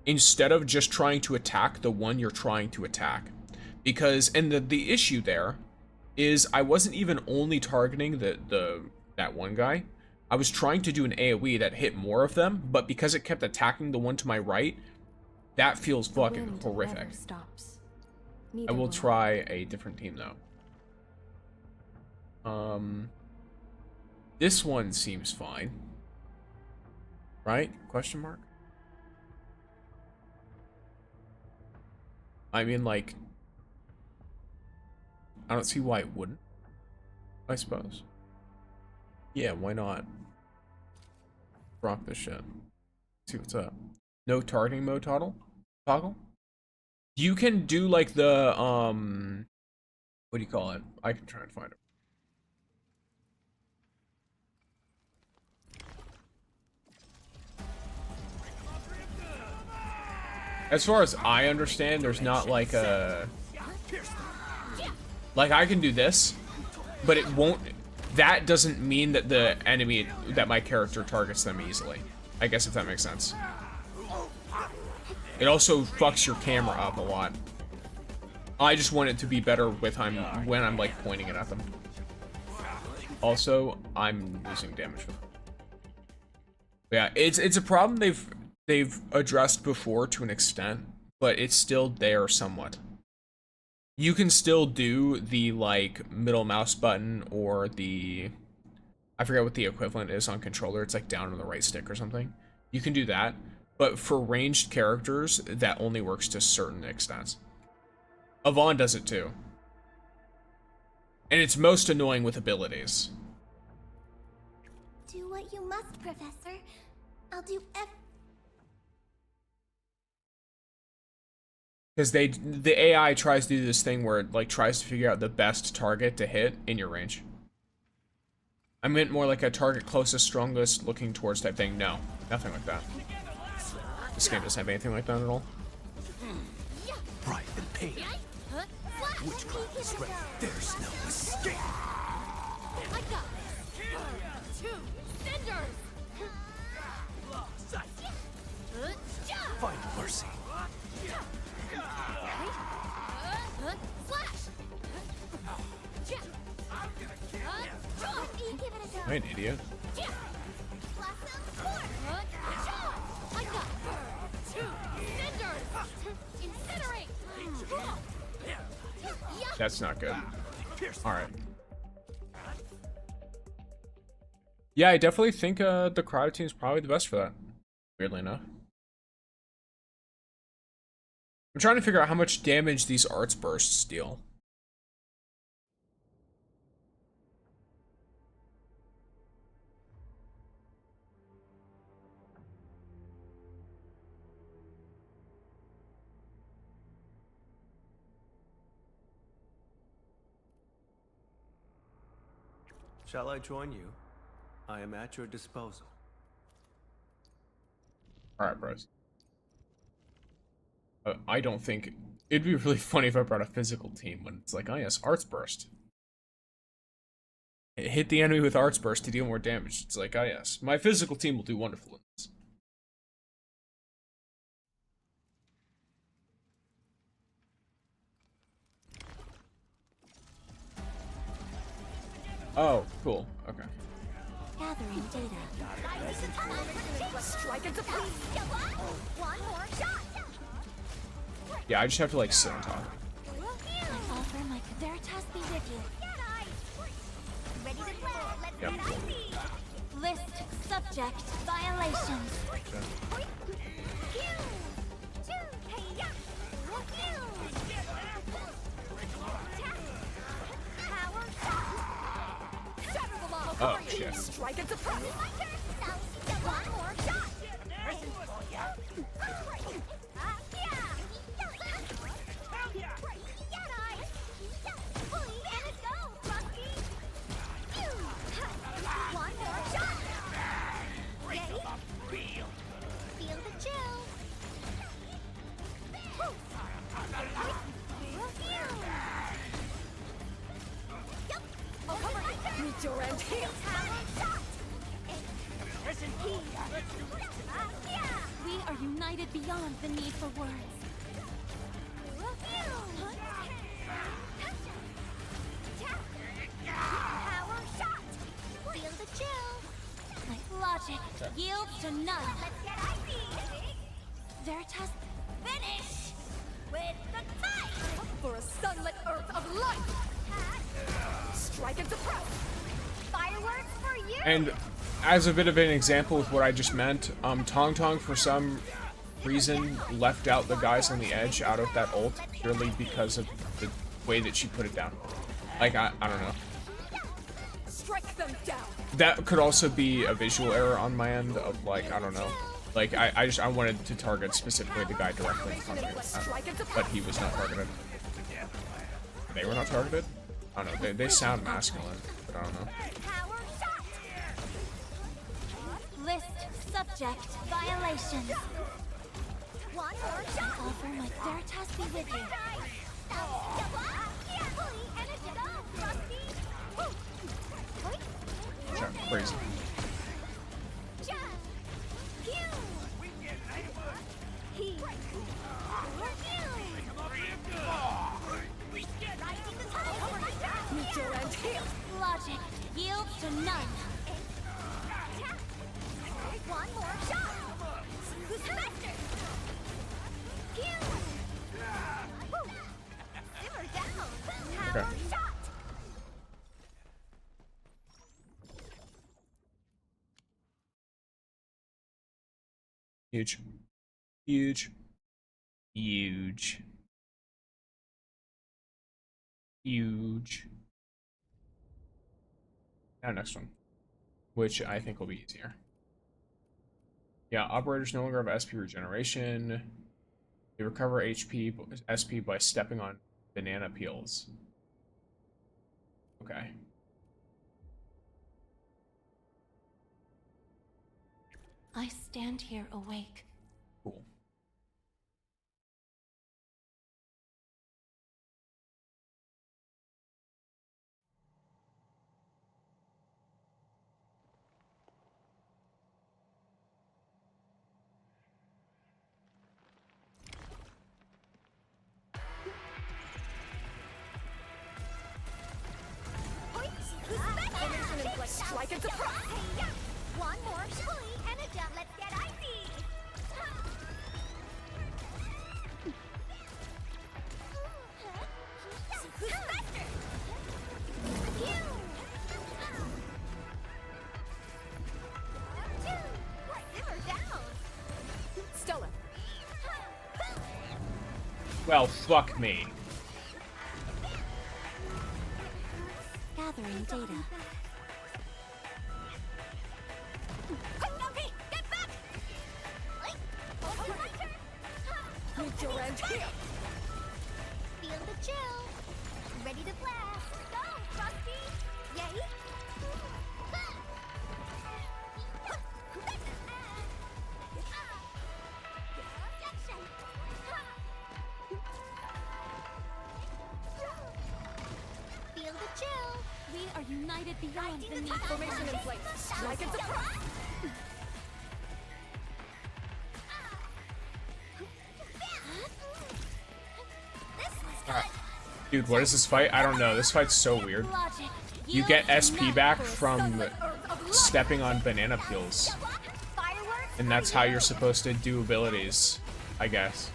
[SPEAKER 1] instead of just trying to attack the one you're trying to attack. Because, and the issue there is I wasn't even only targeting that one guy. I was trying to do an AoE that hit more of them, but because it kept attacking the one to my right, that feels fucking horrific. I will try a different team though. This one seems fine. Right? Question mark? I mean, like, I don't see why it wouldn't, I suppose. Yeah, why not? Rock this shit. See what's up. No targeting mode toggle? You can do like the what do you call it? I can try and find it. As far as I understand, there's not like a... Like, I can do this, but it won't... That doesn't mean that the enemy, that my character targets them easily. I guess if that makes sense. It also fucks your camera up a lot. I just want it to be better with when I'm like pointing it at them. Also, I'm losing damage with it. Yeah, it's a problem they've addressed before to an extent, but it's still there somewhat. You can still do the like middle mouse button or the, I forget what the equivalent is on controller. It's like down on the right stick or something. You can do that, but for ranged characters, that only works to certain extents. Avon does it too. And it's most annoying with abilities.
[SPEAKER 3] Do what you must, Professor. I'll do
[SPEAKER 1] Because the AI tries to do this thing where it like tries to figure out the best target to hit in your range. I meant more like a target closest, strongest, looking towards type thing. No, nothing like that. This game doesn't have anything like that at all.
[SPEAKER 8] Pride and pain. Witchcraft is ready. There's no escape.
[SPEAKER 5] I got this. 2 cinders.
[SPEAKER 8] Find mercy.
[SPEAKER 5] Slash.
[SPEAKER 3] Give it a go.
[SPEAKER 1] I'm an idiot.
[SPEAKER 5] I got 2 cinders. Incinerate.
[SPEAKER 1] That's not good. Alright. Yeah, I definitely think the crowd team is probably the best for that. Weirdly enough. I'm trying to figure out how much damage these arts bursts deal.
[SPEAKER 6] Shall I join you? I am at your disposal.
[SPEAKER 1] Alright, bros. I don't think... It'd be really funny if I brought a physical team when it's like, oh yes, Arts Burst. Hit the enemy with Arts Burst to deal more damage. It's like, oh yes, my physical team will do wonderful in this. Oh, cool. Okay.
[SPEAKER 3] Gathering data.
[SPEAKER 5] Strike into place.
[SPEAKER 3] One more shot.
[SPEAKER 1] Yeah, I just have to like sit on top.
[SPEAKER 3] I offer my Veritas be with you.
[SPEAKER 4] Ready to play? Let's
[SPEAKER 1] Yep.
[SPEAKER 4] get icy.
[SPEAKER 3] List subject violations.
[SPEAKER 1] Oh shit.
[SPEAKER 5] Strike into place.
[SPEAKER 3] One more shot.
[SPEAKER 4] One more shot. Ready? Feel the chill.
[SPEAKER 5] I'll cover you. Meet your end here.
[SPEAKER 3] We are united beyond the need for words.
[SPEAKER 4] Power shot. Feel the chill.
[SPEAKER 3] My logic yields to none.
[SPEAKER 4] Let's get icy.
[SPEAKER 3] Veritas,
[SPEAKER 4] Finish with the knife.
[SPEAKER 5] For a sunlit earth of light. Strike into press.
[SPEAKER 4] Fireworks for you.
[SPEAKER 1] And as a bit of an example with what I just meant, Tong Tong for some reason left out the guys on the edge out of that ult purely because of the way that she put it down. Like, I don't know.
[SPEAKER 5] Strike them down.
[SPEAKER 1] That could also be a visual error on my end of like, I don't know. Like, I wanted to target specifically the guy directly in front of me, but he was not targeted. They were not targeted? I don't know, they sound masculine, but I don't know.
[SPEAKER 4] Power shot.
[SPEAKER 3] list subject violations.
[SPEAKER 4] One more shot.
[SPEAKER 3] Offer my Veritas be with you.
[SPEAKER 1] Crazy.
[SPEAKER 5] Meet your end here.
[SPEAKER 3] Logic yields to none. One more shot. Who's faster? Pew! Woo! Simmer down. Power
[SPEAKER 1] Okay.
[SPEAKER 3] shot.
[SPEAKER 1] Huge. Huge. Huge. Huge. Now next one, which I think will be easier. Yeah, operators no longer have SP regeneration. They recover SP by stepping on banana peels. Okay.
[SPEAKER 2] I stand here awake.
[SPEAKER 1] Cool.
[SPEAKER 5] Formation in place. Strike and surprise.
[SPEAKER 3] One more pulley and a jump. Let's get icy. Who's faster? Pew! Simmer down.
[SPEAKER 5] Stellar.
[SPEAKER 1] Well, fuck me.
[SPEAKER 2] Gathering data.
[SPEAKER 3] Okay, get back! My turn.
[SPEAKER 5] Meet your end here.
[SPEAKER 3] Feel the chill. Ready to blast. Go, Frosty! Yay! Feel the chill.
[SPEAKER 2] We are united beyond the need.
[SPEAKER 5] Formation in place. Strike and surprise.
[SPEAKER 1] Dude, what is this fight? I don't know. This fight's so weird.
[SPEAKER 3] Logic.
[SPEAKER 1] You get SP back from stepping on banana peels.
[SPEAKER 3] Fireworks.
[SPEAKER 1] And that's how you're supposed to do abilities, I guess.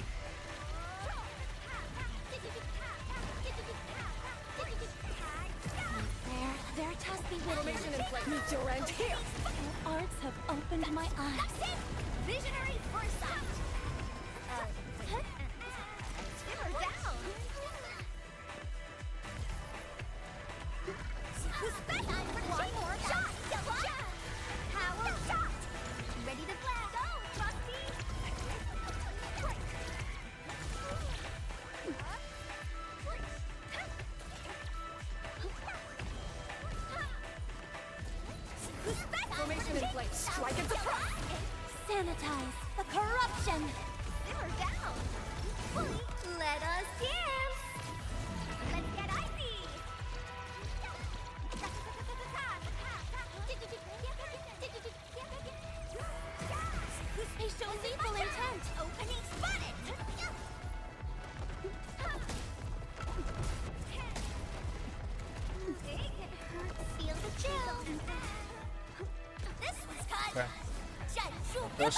[SPEAKER 2] Veritas be with
[SPEAKER 5] Formation in place. Meet your end here.
[SPEAKER 2] Your arts have opened my eyes.
[SPEAKER 3] That's it. Visionary foresight. Simmer down. Who's back? One more shot. Power shot. Ready to blast. Go, Frosty. Who's back?
[SPEAKER 5] Formation in place. Strike and surprise.
[SPEAKER 2] Sanitize the corruption.
[SPEAKER 3] Simmer down. Let us dance. Let's get icy.
[SPEAKER 2] They show lethal intent.
[SPEAKER 3] Opening spotted. Feel the chill. This was cut.
[SPEAKER 1] Okay.
[SPEAKER 3] Shut
[SPEAKER 1] This.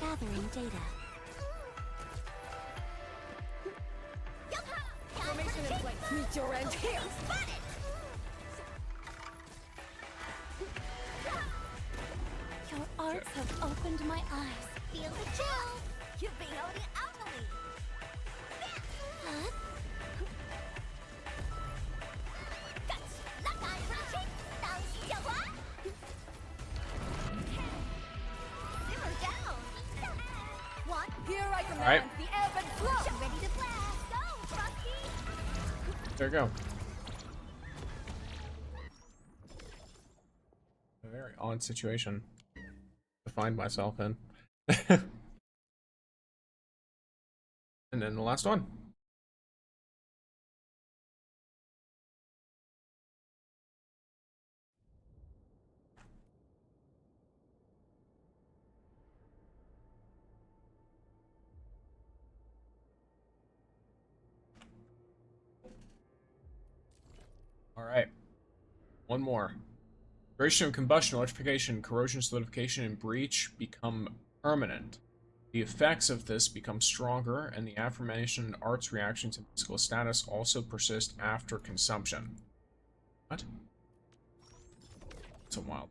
[SPEAKER 2] Gathering data.
[SPEAKER 5] Formation in place. Meet your end here.
[SPEAKER 2] Your arts have opened my eyes.
[SPEAKER 3] Feel the chill. You've been holding out the lead.
[SPEAKER 2] Huh?
[SPEAKER 3] Simmer down. One.
[SPEAKER 5] Here I command
[SPEAKER 1] Alright.
[SPEAKER 5] the ebb and flow.
[SPEAKER 3] Ready to blast. Go, Frosty.
[SPEAKER 1] There you go. A very odd situation to find myself in. And then the last one. Alright. One more. Duration of combustion, electrification, corrosion, solidification, and breach become permanent. The effects of this become stronger, and the aforementioned art's reactions and physical status also persist after consumption. What? It's a wild.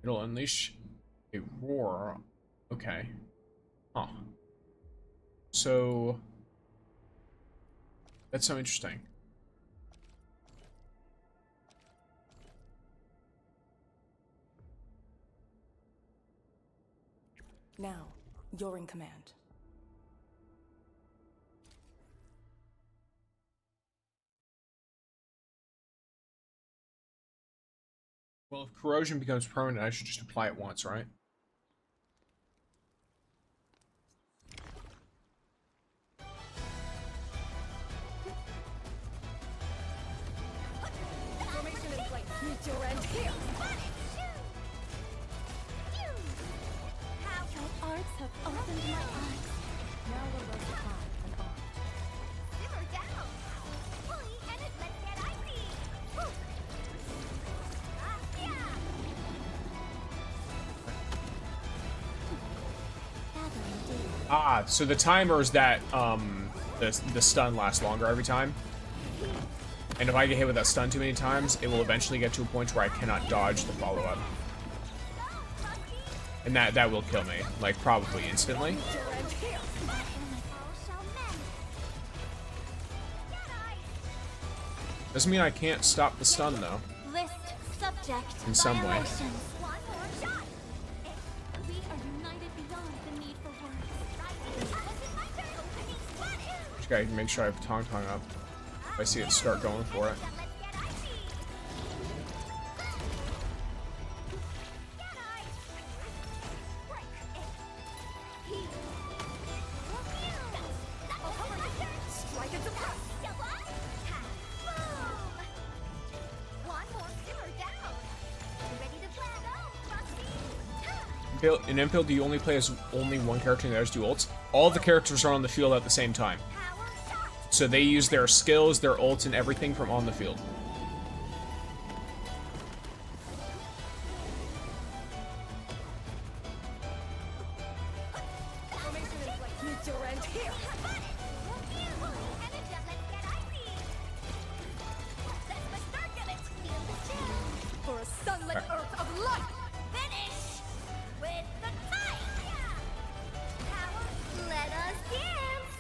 [SPEAKER 1] It'll unleash a roar. Okay. Huh. So... that's so interesting.
[SPEAKER 2] Now, you're in command.
[SPEAKER 1] Well, if corrosion becomes permanent, I should just apply it once, right?
[SPEAKER 5] Formation in place. Meet your end here.
[SPEAKER 3] Your arts have opened my eyes.
[SPEAKER 2] Now we're well supplied and armed.
[SPEAKER 3] Simmer down. Fully and it let's get icy. Whew. Yeah. Gathering data.
[SPEAKER 1] Ah, so the timer is that, the stun lasts longer every time. And if I get hit with that stun too many times, it will eventually get to a point where I cannot dodge the follow-up. And that will kill me, like, probably instantly.
[SPEAKER 3] All shall mend. Get ice.
[SPEAKER 1] Doesn't mean I can't stop the stun, though.
[SPEAKER 3] List subject
[SPEAKER 1] In some way.
[SPEAKER 3] violations. One more shot. We are united beyond the need for words. My turn. Opening spot.
[SPEAKER 1] Just gotta make sure I have Tong Tong up. If I see it start going for it.
[SPEAKER 3] Let's get icy. Get ice. Break it. Heat. My turn.
[SPEAKER 5] Strike and suppress.
[SPEAKER 3] Boom. One more simmer down. Ready to go, Frosty.
[SPEAKER 1] In Endfield, do you only play as only one character and the others do ults? All the characters are on the field at the same time.
[SPEAKER 3] Power shot.
[SPEAKER 1] So they use their skills, their ults, and everything from on the field.
[SPEAKER 5] Formation in place. Meet your end here. For a sunlit earth of light.
[SPEAKER 3] Finish with the time. Power, let us dance.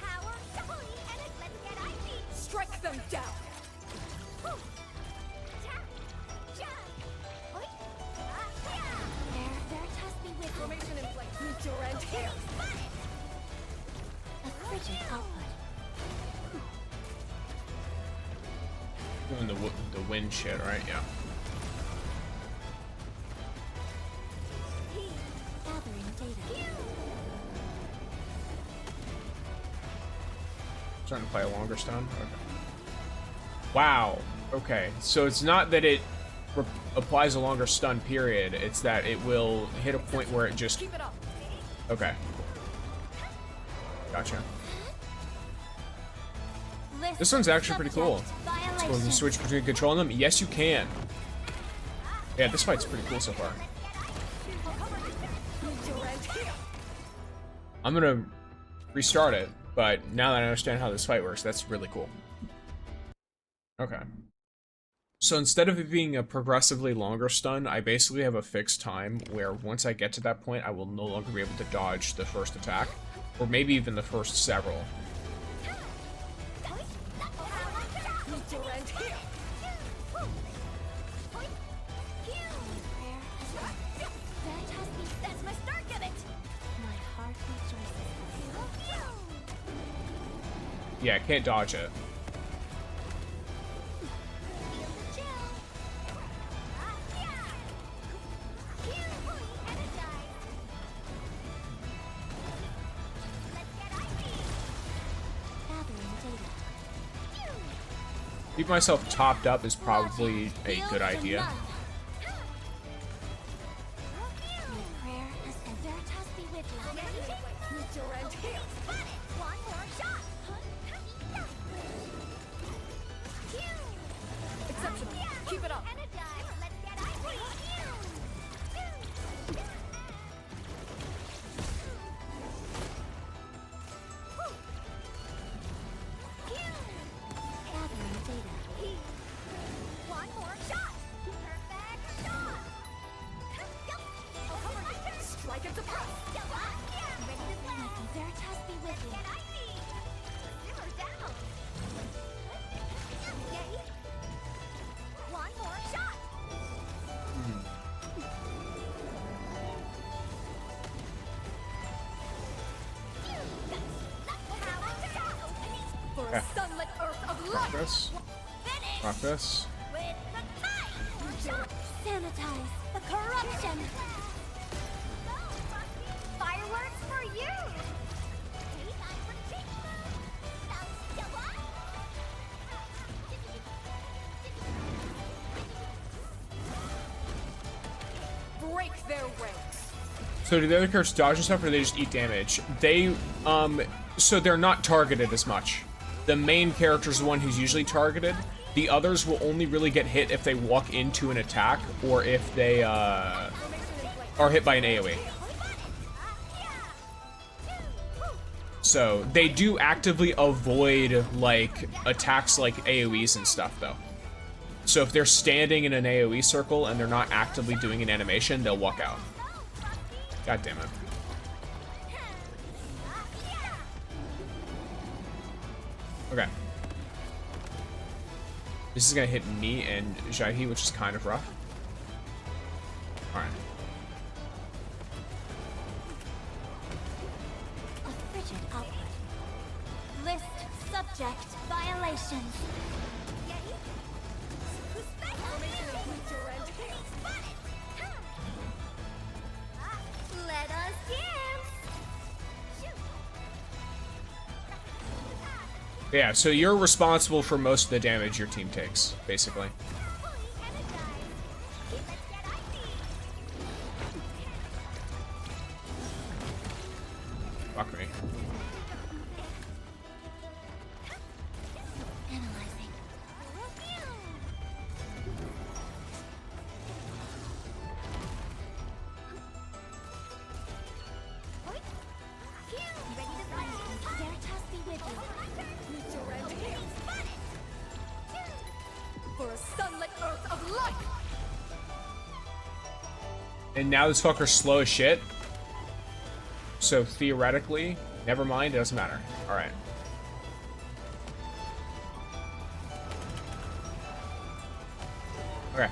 [SPEAKER 3] Power, fully, and let's get icy.
[SPEAKER 5] Strike them down. Formation in place. Meet your end here.
[SPEAKER 3] A frigid output.
[SPEAKER 1] Doing the wind shit, right? Yeah.
[SPEAKER 3] Gathering data.
[SPEAKER 1] Trying to play a longer stun. Okay. Wow. Okay. So it's not that it applies a longer stun period. It's that it will hit a point where it just.
[SPEAKER 5] Keep it up.
[SPEAKER 1] Okay. Gotcha.
[SPEAKER 3] List
[SPEAKER 1] This one's actually pretty cool.
[SPEAKER 3] subject
[SPEAKER 1] So when you
[SPEAKER 3] violations.
[SPEAKER 1] switch between controlling them, yes, you can. Yeah, this fight's pretty cool so far.
[SPEAKER 5] Meet your end here.
[SPEAKER 1] I'm gonna restart it, but now that I understand how this fight works, that's really cool. Okay. So instead of it being a progressively longer stun, I basically have a fixed time where once I get to that point, I will no longer be able to dodge the first attack, or maybe even the first several.
[SPEAKER 5] Meet your end here.
[SPEAKER 3] That's my start of it. My heart rejoices.
[SPEAKER 1] Yeah, I can't dodge it.
[SPEAKER 3] Feel the chill. Yeah. Fully energized.
[SPEAKER 1] Keep myself topped up is probably a good idea.
[SPEAKER 3] Prayer has entered. Just be with you.
[SPEAKER 5] Meet your end here.
[SPEAKER 3] One more shot.
[SPEAKER 5] Exceptional. Keep it up.
[SPEAKER 3] And a dive. Let's get icy. Gathering data. One more shot. Perfect shot.
[SPEAKER 5] Strike and surprise.
[SPEAKER 3] Ready to blast. Veritas be with you. Get icy. Simmer down. Yay. One more shot.
[SPEAKER 5] For a sunlit earth of
[SPEAKER 1] Rock
[SPEAKER 5] light.
[SPEAKER 1] this.
[SPEAKER 3] Finish
[SPEAKER 1] Rock this.
[SPEAKER 3] with the kite. Sanitize the corruption. Fireworks for you.
[SPEAKER 5] Break their ranks.
[SPEAKER 1] So do the other characters dodge and stuff, or do they just eat damage? They, so they're not targeted as much. The main character is the one who's usually targeted. The others will only really get hit if they walk into an attack, or if they, are hit by an AoE. So they do actively avoid, like, attacks like AoEs and stuff, though. So if they're standing in an AoE circle and they're not actively doing an animation, they'll walk out. God damn it. Okay. This is gonna hit me and Jaihi, which is kind of rough. Alright.
[SPEAKER 3] A frigid output. List subject violations. Let us dance.
[SPEAKER 1] Yeah, so you're responsible for most of the damage your team takes, basically. Fuck me.
[SPEAKER 3] Analyzing. Ready to blast. Veritas be with you.
[SPEAKER 5] Meet your end here. For a sunlit earth of light.
[SPEAKER 1] And now this fucker's slow as shit. So theoretically, never mind, it doesn't matter. Alright. Okay.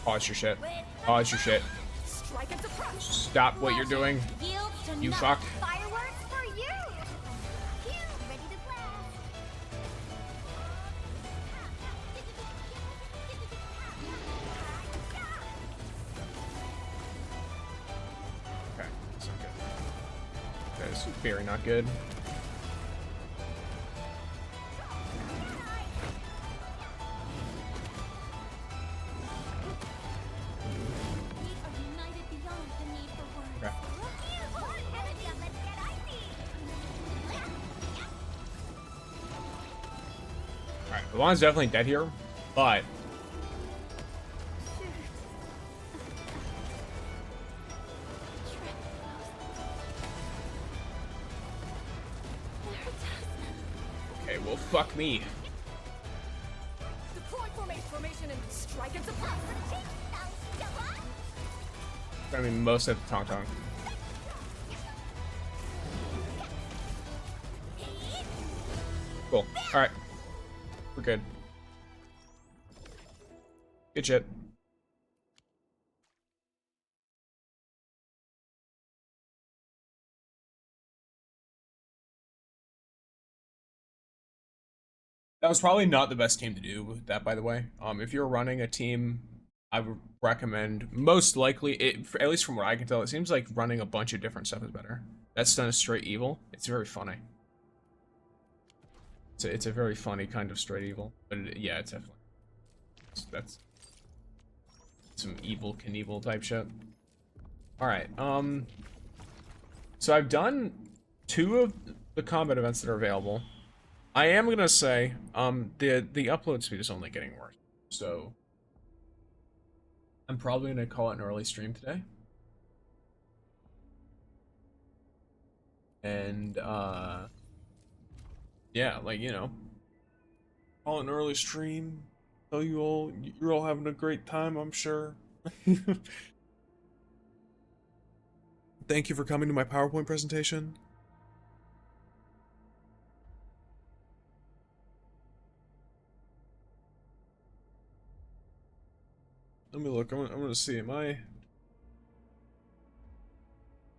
[SPEAKER 1] Pause your shit. Pause your shit.
[SPEAKER 5] Strike and surprise.
[SPEAKER 1] Stop what you're doing. You fuck.
[SPEAKER 3] Fireworks for you. Ready to blast.
[SPEAKER 1] Okay, that's not good. That is very not good.
[SPEAKER 3] We are united beyond the need for words.
[SPEAKER 1] Okay. Alright, Milan's definitely dead here, but okay, well fuck me.
[SPEAKER 5] Deploy formation and strike and surprise.
[SPEAKER 1] I mean, most of the Tong Tong. Cool. Alright. We're good. Good shit. That was probably not the best team to do that, by the way. If you're running a team, I would recommend, most likely, at least from what I can tell, it seems like running a bunch of different stuff is better. That's done as straight evil. It's very funny. It's a very funny kind of straight evil. But yeah, it's definitely... That's some evil Knievel type shit. Alright, so I've done 2 of the combat events that are available. I am gonna say, the upload speed is only getting worse. So I'm probably gonna call it an early stream today. And yeah, like, you know, call it an early stream. Tell you all you're all having a great time, I'm sure. Thank you for coming to my PowerPoint presentation. Let me look. I'm gonna see. Am I?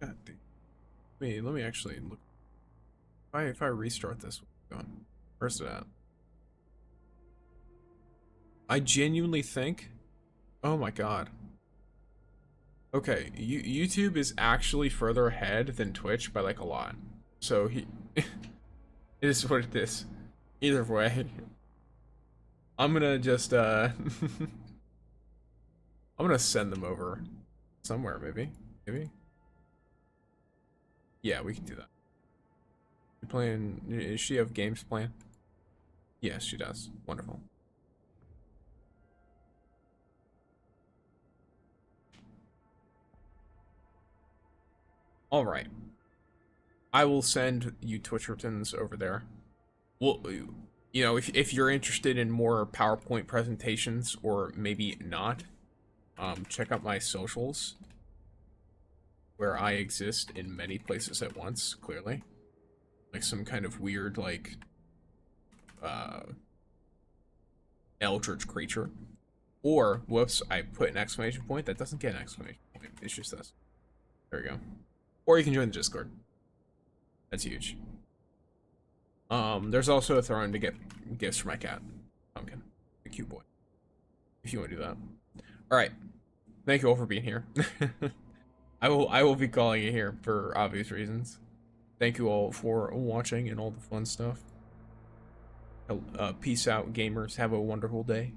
[SPEAKER 1] God damn. Let me actually look. If I restart this, where's it at? I genuinely think. Oh my god. Okay, YouTube is actually further ahead than Twitch by like a lot. So it is what it is. Either way, I'm gonna just I'm gonna send them over somewhere, maybe. Yeah, we can do that. You playing? Does she have games playing? Yes, she does. Wonderful. All right. I will send you Twitchertons over there. Well, you know, if you're interested in more PowerPoint presentations, or maybe not, check out my socials, where I exist in many places at once, clearly. Like some kind of weird, like, eldritch creature. Or, whoops, I put an exclamation point. That doesn't get an exclamation point. It's just this. There we go. Or you can join the Discord. That's huge. There's also a throne to get gifts for my cat, Pumpkin, the cute boy. If you want to do that. All right. Thank you all for being here. I will be calling it here for obvious reasons. Thank you all for watching and all the fun stuff. Peace out, gamers. Have a wonderful day.